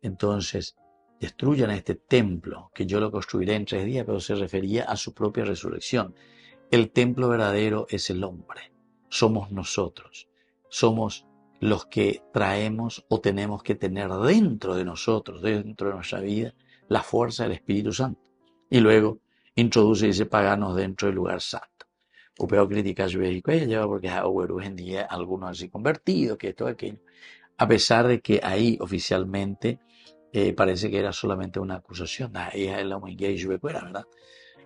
Entonces, destruyan este templo, que yo lo construiré en 3 días, pero se refería a su propia resurrección. El templo verdadero es el hombre, somos nosotros, somos los que traemos o tenemos que tener dentro de nosotros, dentro de nuestra vida, la fuerza del Espíritu Santo. Y luego introduce y dice paganos dentro del lugar santo. Upeo critica lleva porque hoy en día algunos así convertidos, que esto, aquello. A pesar de que ahí oficialmente parece que era solamente una acusación. ¿Verdad?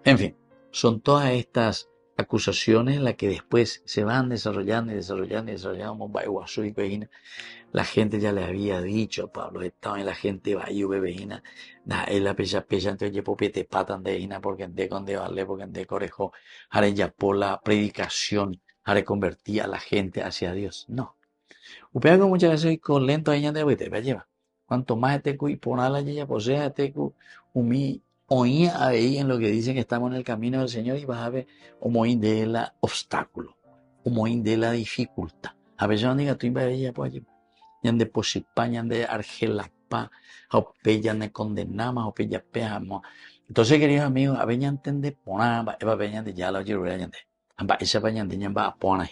En fin, son todas estas acusaciones las que después se van desarrollando y desarrollando y desarrollando. La gente ya le había dicho a Pablo, estaba en la gente va y bebeína, la pecha entonces te patan de ina porque de conde vale porque de corejo, haré ya por la predicación, haré convertir a la gente hacia Dios. No. Upea con muchas veces con lento a ella de te lleva. Cuanto más este y ponala ella posea este umi oía ahí en lo que dicen que estamos en el camino del Señor y vas a ver omoín de la obstáculo, omoín de la dificultad. A veces no diga tú iba a ella pues allí. Yande posipá, yande argelapá, ope yande condenama, ope ya peamos. Entonces, queridos amigos, a veces entender ponar, eva veñan de ya la oye yande. Amba esa veñan de yamba a poner.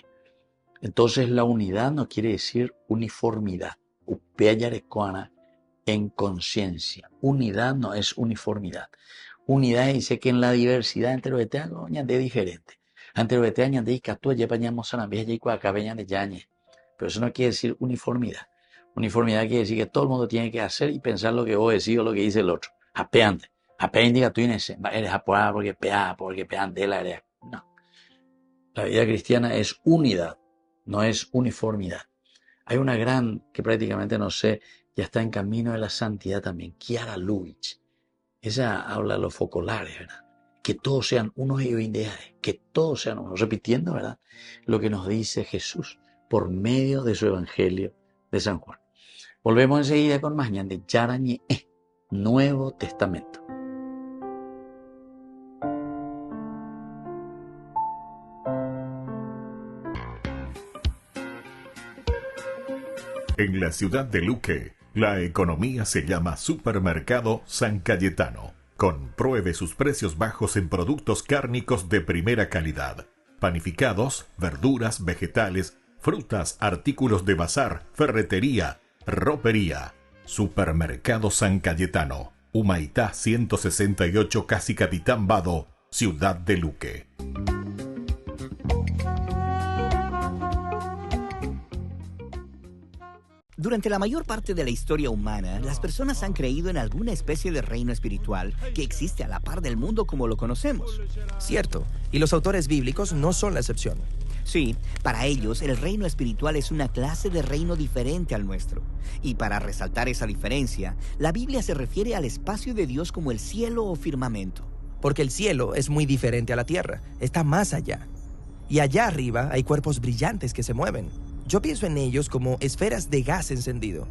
Entonces, la unidad no quiere decir uniformidad. Upea yarecoana en conciencia. Unidad no es uniformidad. Unidad dice que en la diversidad entre los veteanos ñande diferente. Entre los veteanos ñande y catúa ya pañamos a la vieja y cuaca veñan de yañe. Pero eso no quiere decir uniformidad. Uniformidad quiere decir que todo el mundo tiene que hacer y pensar lo que vos decís o lo que dice el otro. Apeante. Apeante diga tú Inés, eres apoyada porque peante la área. No. La vida cristiana es unidad, no es uniformidad. Hay una gran, que prácticamente no sé, ya está en camino de la santidad también, Chiara Lubich. Ella habla de los focolares, ¿verdad? Que todos sean unos y ideales, que todos sean unos. Repitiendo, ¿verdad? Lo que nos dice Jesús por medio de su evangelio de San Juan. Volvemos enseguida con más de Yarañe, Nuevo Testamento. En la ciudad de Luque, la economía se llama Supermercado San Cayetano. Compruebe sus precios bajos en productos cárnicos de primera calidad. Panificados, verduras, vegetales, frutas, artículos de bazar, ferretería, ropería. Supermercado San Cayetano, Humaitá 168, Casi Capitán Vado, Ciudad de Luque. Durante la mayor parte de la historia humana, las personas han creído en alguna especie de reino espiritual que existe a la par del mundo como lo conocemos. Cierto, y los autores bíblicos no son la excepción. Sí, para ellos el reino espiritual es una clase de reino diferente al nuestro. Y para resaltar esa diferencia, la Biblia se refiere al espacio de Dios como el cielo o firmamento. Porque el cielo es muy diferente a la tierra, está más allá. Y allá arriba hay cuerpos brillantes que se mueven. Yo pienso en ellos como esferas de gas encendido.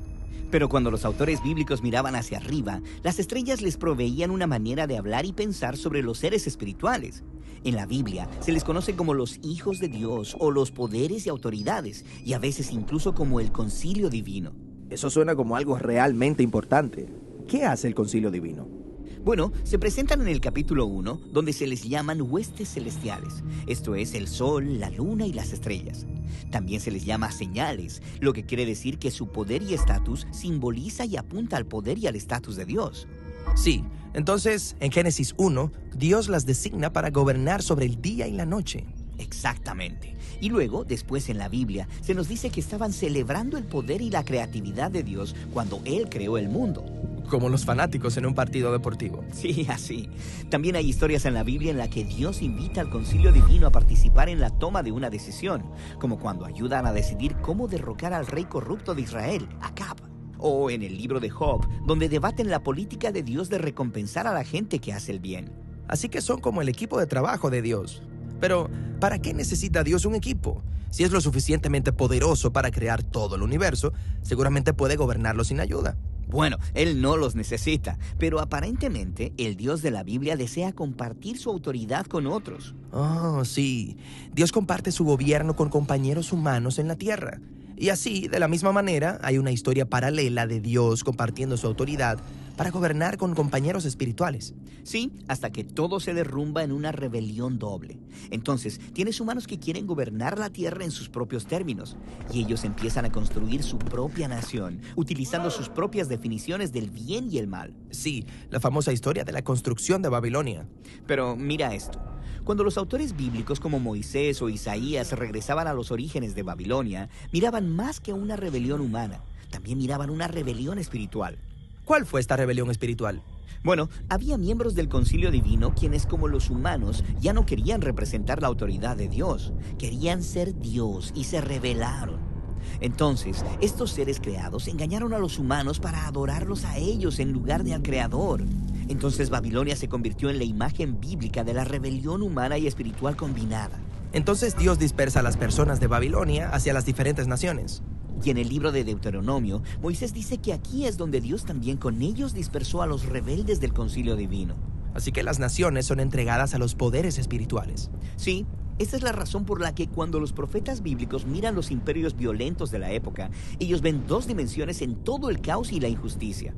Pero cuando los autores bíblicos miraban hacia arriba, las estrellas les proveían una manera de hablar y pensar sobre los seres espirituales. En la Biblia se les conoce como los hijos de Dios o los poderes y autoridades, y a veces incluso como el concilio divino. Eso suena como algo realmente importante. ¿Qué hace el concilio divino? Bueno, se presentan en el capítulo 1, donde se les llaman huestes celestiales. Esto es el sol, la luna y las estrellas. También se les llama señales, lo que quiere decir que su poder y estatus simboliza y apunta al poder y al estatus de Dios. Sí, entonces en Génesis 1, Dios las designa para gobernar sobre el día y la noche. Exactamente. Y luego, después en la Biblia, se nos dice que estaban celebrando el poder y la creatividad de Dios cuando Él creó el mundo. Como los fanáticos en un partido deportivo. Sí, así. También hay historias en la Biblia en la que Dios invita al concilio divino a participar en la toma de una decisión, como cuando ayudan a decidir cómo derrocar al rey corrupto de Israel, Acab. O en el libro de Job, donde debaten la política de Dios de recompensar a la gente que hace el bien. Así que son como el equipo de trabajo de Dios. Pero, ¿para qué necesita Dios un equipo? Si es lo suficientemente poderoso para crear todo el universo, seguramente puede gobernarlo sin ayuda. Bueno, Él no los necesita, pero aparentemente el Dios de la Biblia desea compartir su autoridad con otros. Oh, sí. Dios comparte su gobierno con compañeros humanos en la tierra. Y así, de la misma manera, hay una historia paralela de Dios compartiendo su autoridad para gobernar con compañeros espirituales. Sí, hasta que todo se derrumba en una rebelión doble. Entonces, tienes humanos que quieren gobernar la tierra en sus propios términos, y ellos empiezan a construir su propia nación, utilizando sus propias definiciones del bien y el mal. Sí, la famosa historia de la construcción de Babilonia. Pero mira esto. Cuando los autores bíblicos como Moisés o Isaías regresaban a los orígenes de Babilonia, miraban más que una rebelión humana, también miraban una rebelión espiritual. ¿Cuál fue esta rebelión espiritual? Bueno, había miembros del concilio divino quienes, como los humanos, ya no querían representar la autoridad de Dios. Querían ser Dios y se rebelaron. Entonces, estos seres creados engañaron a los humanos para adorarlos a ellos en lugar de al Creador. Entonces Babilonia se convirtió en la imagen bíblica de la rebelión humana y espiritual combinada. Entonces Dios dispersa a las personas de Babilonia hacia las diferentes naciones. Y en el libro de Deuteronomio, Moisés dice que aquí es donde Dios también con ellos dispersó a los rebeldes del concilio divino. Así que las naciones son entregadas a los poderes espirituales. Sí, esta es la razón por la que cuando los profetas bíblicos miran los imperios violentos de la época, ellos ven dos dimensiones en todo el caos y la injusticia.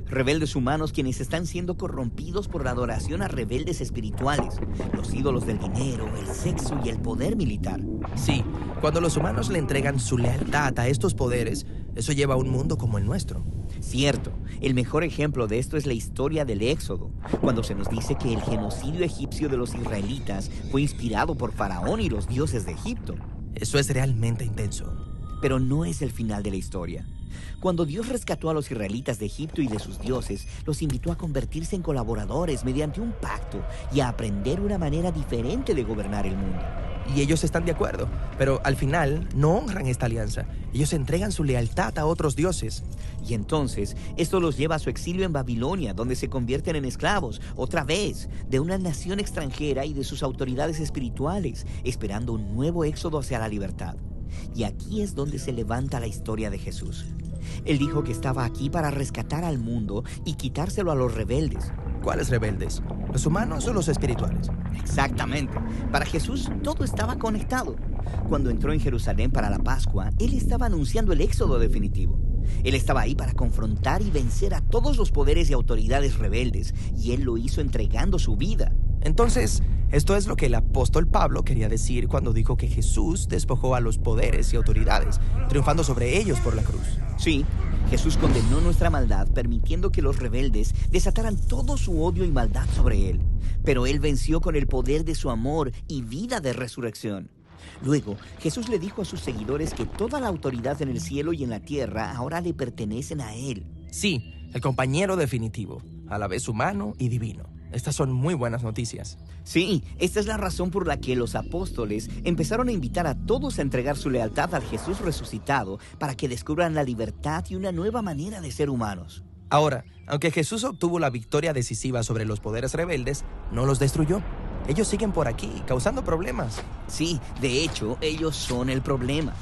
Rebeldes humanos quienes están siendo corrompidos por la adoración a rebeldes espirituales, los ídolos del dinero, el sexo y el poder militar. Sí, cuando los humanos le entregan su lealtad a estos poderes, eso lleva a un mundo como el nuestro. Cierto, el mejor ejemplo de esto es la historia del Éxodo, cuando se nos dice que el genocidio egipcio de los israelitas fue inspirado por Faraón y los dioses de Egipto. Eso es realmente intenso. Pero no es el final de la historia. Cuando Dios rescató a los israelitas de Egipto y de sus dioses, los invitó a convertirse en colaboradores mediante un pacto y a aprender una manera diferente de gobernar el mundo. Y ellos están de acuerdo, pero al final no honran esta alianza. Ellos entregan su lealtad a otros dioses. Y entonces, esto los lleva a su exilio en Babilonia, donde se convierten en esclavos, otra vez, de una nación extranjera y de sus autoridades espirituales, esperando un nuevo éxodo hacia la libertad. Y aquí es donde se levanta la historia de Jesús. Él dijo que estaba aquí para rescatar al mundo y quitárselo a los rebeldes. ¿Cuáles rebeldes? ¿Los humanos o los espirituales? Exactamente. Para Jesús todo estaba conectado. Cuando entró en Jerusalén para la Pascua, Él estaba anunciando el éxodo definitivo. Él estaba ahí para confrontar y vencer a todos los poderes y autoridades rebeldes, y Él lo hizo entregando su vida. Entonces, esto es lo que el apóstol Pablo quería decir cuando dijo que Jesús despojó a los poderes y autoridades, triunfando sobre ellos por la cruz. Sí, Jesús condenó nuestra maldad, permitiendo que los rebeldes desataran todo su odio y maldad sobre Él. Pero Él venció con el poder de su amor y vida de resurrección. Luego, Jesús le dijo a sus seguidores que toda la autoridad en el cielo y en la tierra ahora le pertenecen a Él. Sí, el compañero definitivo, a la vez humano y divino. Estas son muy buenas noticias. Sí, esta es la razón por la que los apóstoles empezaron a invitar a todos a entregar su lealtad al Jesús resucitado para que descubran la libertad y una nueva manera de ser humanos. Ahora, aunque Jesús obtuvo la victoria decisiva sobre los poderes rebeldes, no los destruyó. Ellos siguen por aquí, causando problemas. Sí, de hecho, ellos son el problema.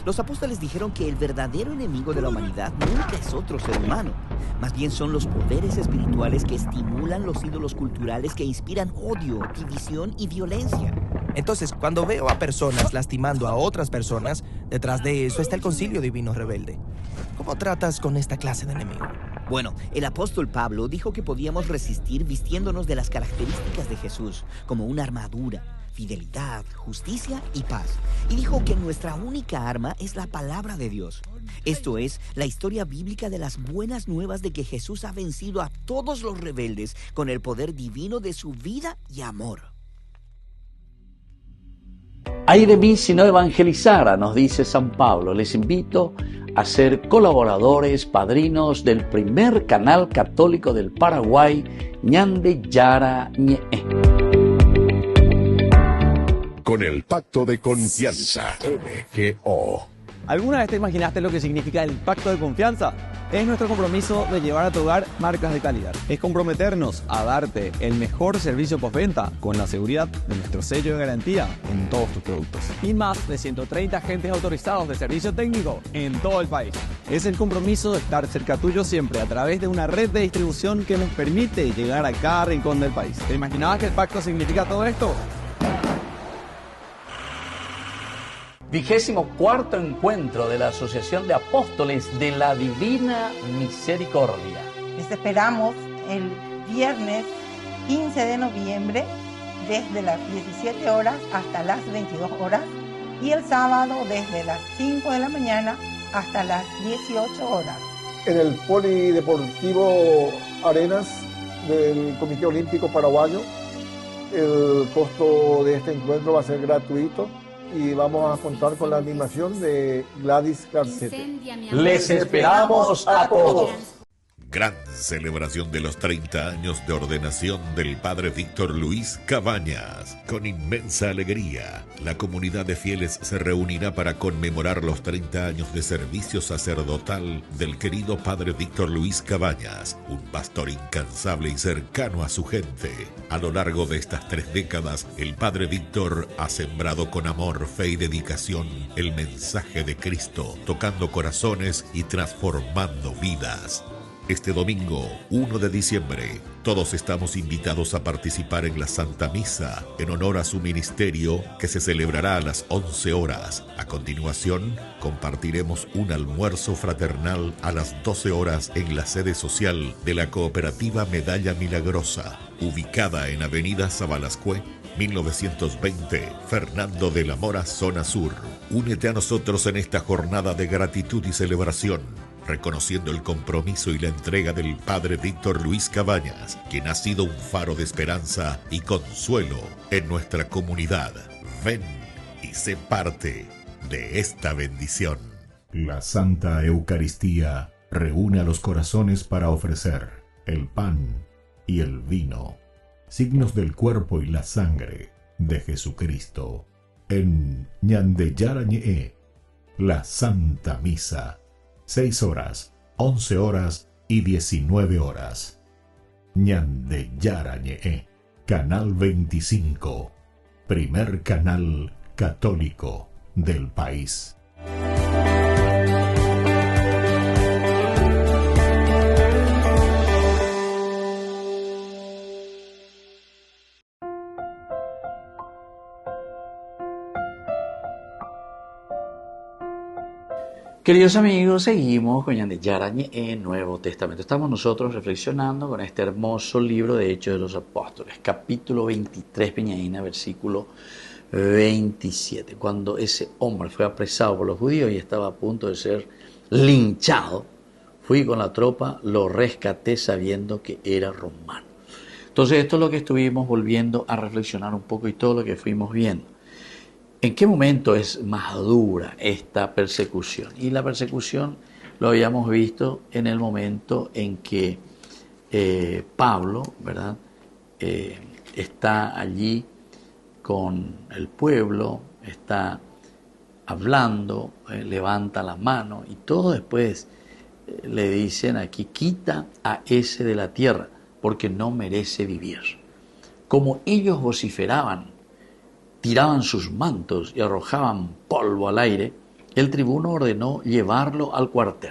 Los apóstoles dijeron que el verdadero enemigo de la humanidad nunca es otro ser humano. Más bien son los poderes espirituales que estimulan los ídolos culturales que inspiran odio, división y violencia. Entonces, cuando veo a personas lastimando a otras personas, detrás de eso está el concilio divino rebelde. ¿Cómo tratas con esta clase de enemigo? Bueno, el apóstol Pablo dijo que podíamos resistir vistiéndonos de las características de Jesús, como una armadura, fidelidad, justicia y paz. Y dijo que nuestra única arma es la palabra de Dios. Esto es la historia bíblica de las buenas nuevas de que Jesús ha vencido a todos los rebeldes con el poder divino de su vida y amor. Ay de mí si no evangelizara, nos dice San Pablo. Les invito a ser colaboradores, padrinos del primer canal católico del Paraguay, Ñande Yara Ñe'e. Con el pacto de confianza, MGO. ¿Alguna vez te imaginaste lo que significa el pacto de confianza? Es nuestro compromiso de llevar a tu hogar marcas de calidad. Es comprometernos a darte el mejor servicio postventa con la seguridad de nuestro sello de garantía en todos tus productos. Y más de 130 agentes autorizados de servicio técnico en todo el país. Es el compromiso de estar cerca tuyo siempre a través de una red de distribución que nos permite llegar a cada rincón del país. ¿Te imaginabas que el pacto significa todo esto? 24º encuentro de la Asociación de Apóstoles de la Divina Misericordia. Les esperamos el viernes 15 de noviembre desde las 17 horas hasta las 22 horas y el sábado desde las 5 de la mañana hasta las 18 horas. En el Polideportivo Arenas del Comité Olímpico Paraguayo, el costo de este encuentro va a ser gratuito y vamos a contar con la animación de Gladys Garcete. Les esperamos a todos. Gran celebración de los 30 años de ordenación del Padre Víctor Luis Cabañas. Con inmensa alegría, la comunidad de fieles se reunirá para conmemorar los 30 años de servicio sacerdotal del querido Padre Víctor Luis Cabañas, un pastor incansable y cercano a su gente. A lo largo de estas 3 décadas, el Padre Víctor ha sembrado con amor, fe y dedicación el mensaje de Cristo, tocando corazones y transformando vidas. Este domingo, 1 de diciembre, todos estamos invitados a participar en la Santa Misa en honor a su ministerio que se celebrará a las 11 horas. A continuación, compartiremos un almuerzo fraternal a las 12 horas en la sede social de la Cooperativa Medalla Milagrosa, ubicada en Avenida Sabalascue, 1920, Fernando de la Mora, zona sur. Únete a nosotros en esta jornada de gratitud y celebración, reconociendo el compromiso y la entrega del Padre Víctor Luis Cabañas, quien ha sido un faro de esperanza y consuelo en nuestra comunidad. Ven y sé parte de esta bendición. La Santa Eucaristía reúne a los corazones para ofrecer el pan y el vino, signos del cuerpo y la sangre de Jesucristo. En Ñande Yara Ñe'e, la Santa Misa. 6 horas, 11 horas y 19 horas. Ñande Yara Ñe'e, Canal 25, primer canal católico del país. Queridos amigos, seguimos con Ñande Yara Ñe'e, Nuevo Testamento. Estamos nosotros reflexionando con este hermoso libro de Hechos de los Apóstoles, capítulo 23, Peñaína, versículo 27. Cuando ese hombre fue apresado por los judíos y estaba a punto de ser linchado, fui con la tropa, lo rescaté sabiendo que era romano. Entonces esto es lo que estuvimos volviendo a reflexionar un poco y todo lo que fuimos viendo. ¿En qué momento es más dura esta persecución? Y la persecución lo habíamos visto en el momento en que Pablo, ¿verdad? Está allí con el pueblo, está hablando, levanta la mano y todo después le dicen aquí, quita a ese de la tierra porque no merece vivir. Como ellos vociferaban, tiraban sus mantos y arrojaban polvo al aire, el tribuno ordenó llevarlo al cuartel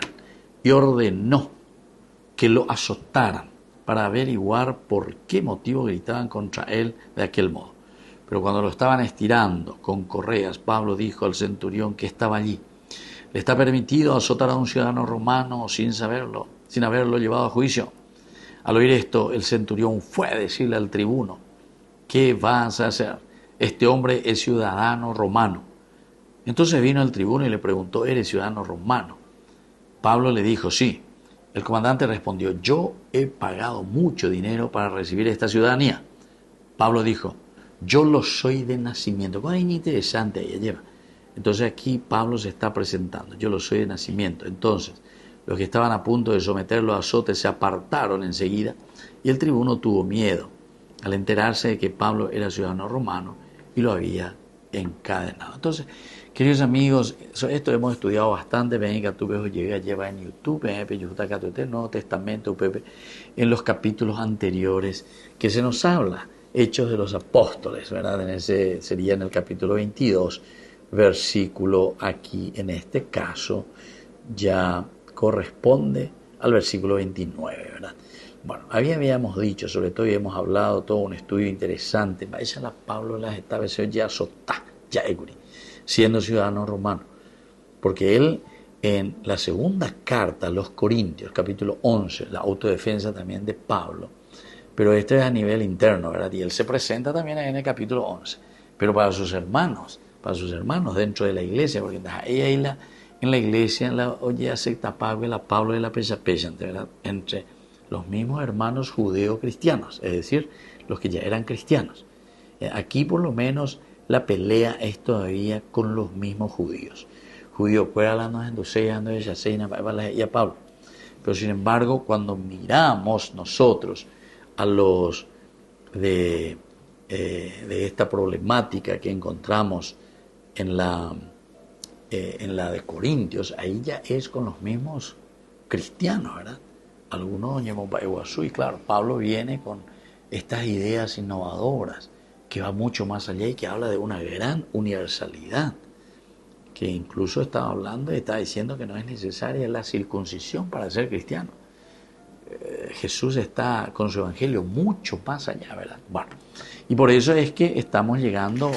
y ordenó que lo azotaran para averiguar por qué motivo gritaban contra él de aquel modo. Pero cuando lo estaban estirando con correas, Pablo dijo al centurión que estaba allí, ¿le está permitido azotar a un ciudadano romano sin haberlo llevado a juicio? Al oír esto, el centurión fue a decirle al tribuno, ¿qué vas a hacer? Este hombre es ciudadano romano. Entonces vino el tribuno y le preguntó, ¿eres ciudadano romano? Pablo le dijo, sí. El comandante respondió, yo he pagado mucho dinero para recibir esta ciudadanía. Pablo dijo, yo lo soy de nacimiento. Cosa interesante ella lleva. Entonces aquí Pablo se está presentando, yo lo soy de nacimiento. Entonces los que estaban a punto de someterlo a azote se apartaron enseguida y el tribuno tuvo miedo al enterarse de que Pablo era ciudadano romano y lo había encadenado. Entonces, queridos amigos, esto hemos estudiado bastante. Venga, tú lleva en YouTube, el Nuevo Testamento, en los capítulos anteriores que se nos habla, Hechos de los Apóstoles, ¿verdad? Sería en el capítulo 22, versículo aquí, en este caso, ya corresponde al versículo 29, ¿verdad? Bueno, habíamos dicho, sobre todo habíamos hablado, todo un estudio interesante, esa Pablo las estableció ya sotá, ya eguri, siendo ciudadano romano, porque él en la segunda carta a los Corintios, capítulo 11, la autodefensa también de Pablo, pero este es a nivel interno, ¿verdad? Y él se presenta también en el capítulo 11, pero para sus hermanos dentro de la iglesia, porque ella en la iglesia, oye, acepta Pablo y la pecha, ¿verdad? Entre los mismos hermanos judeo-cristianos, es decir, los que ya eran cristianos. Aquí por lo menos la pelea es todavía con los mismos judíos. Judíos, y a Pablo. Pero sin embargo, cuando miramos nosotros a los de esta problemática que encontramos en la de Corintios, ahí ya es con los mismos cristianos, ¿verdad? Algunos y claro, Pablo viene con estas ideas innovadoras que va mucho más allá y que habla de una gran universalidad, que incluso está diciendo que no es necesaria la circuncisión para ser cristiano. Jesús está con su evangelio mucho más allá, ¿verdad? Bueno, y por eso es que estamos llegando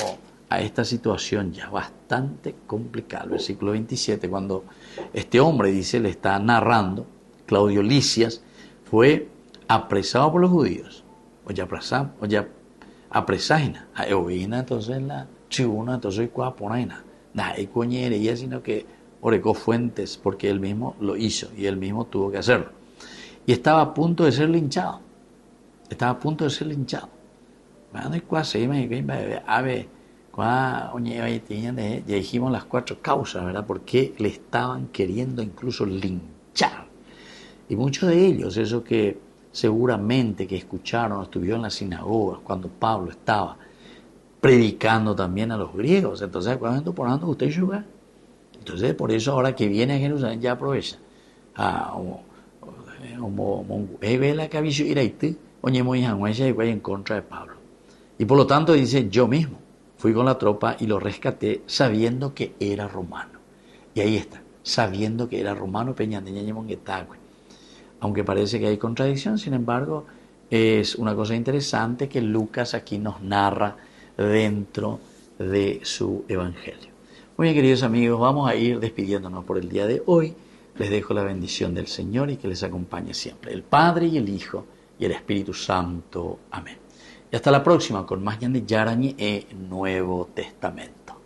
a esta situación ya bastante complicada. El versículo 27, cuando este hombre, dice, le está narrando, Claudio Lisias fue apresado por los judíos, apresajina, a Eovina, entonces la tribuna, entonces cuaponaina, ella, sino que orecó fuentes, porque él mismo lo hizo y él mismo tuvo que hacerlo. Y estaba a punto de ser linchado. Ya dijimos las 4 causas, ¿verdad? Porque le estaban queriendo incluso linchar. Y muchos de ellos, esos que seguramente que escucharon o estuvieron en las sinagogas cuando Pablo estaba predicando también a los griegos. Entonces, ¿cuándo por dónde usted juega? Entonces, por eso ahora que viene a Jerusalén ya aprovecha. En contra de Pablo. Y por lo tanto dice, yo mismo fui con la tropa y lo rescaté sabiendo que era romano. Y ahí está, sabiendo que era romano, aunque parece que hay contradicción, sin embargo, es una cosa interesante que Lucas aquí nos narra dentro de su evangelio. Muy bien, queridos amigos, vamos a ir despidiéndonos por el día de hoy. Les dejo la bendición del Señor y que les acompañe siempre, el Padre y el Hijo y el Espíritu Santo. Amén. Y hasta la próxima con más Ñan de Yarañe e Nuevo Testamento.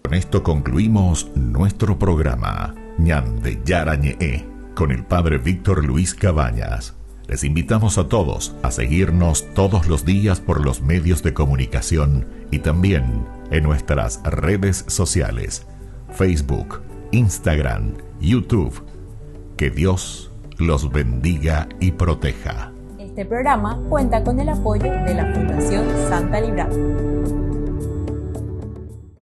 Con esto concluimos nuestro programa Ñan de Yarañe con el Padre Víctor Luis Cabañas. Les invitamos a todos a seguirnos todos los días por los medios de comunicación y también en nuestras redes sociales, Facebook, Instagram, YouTube. Que Dios los bendiga y proteja. Este programa cuenta con el apoyo de la Fundación Santa Librada.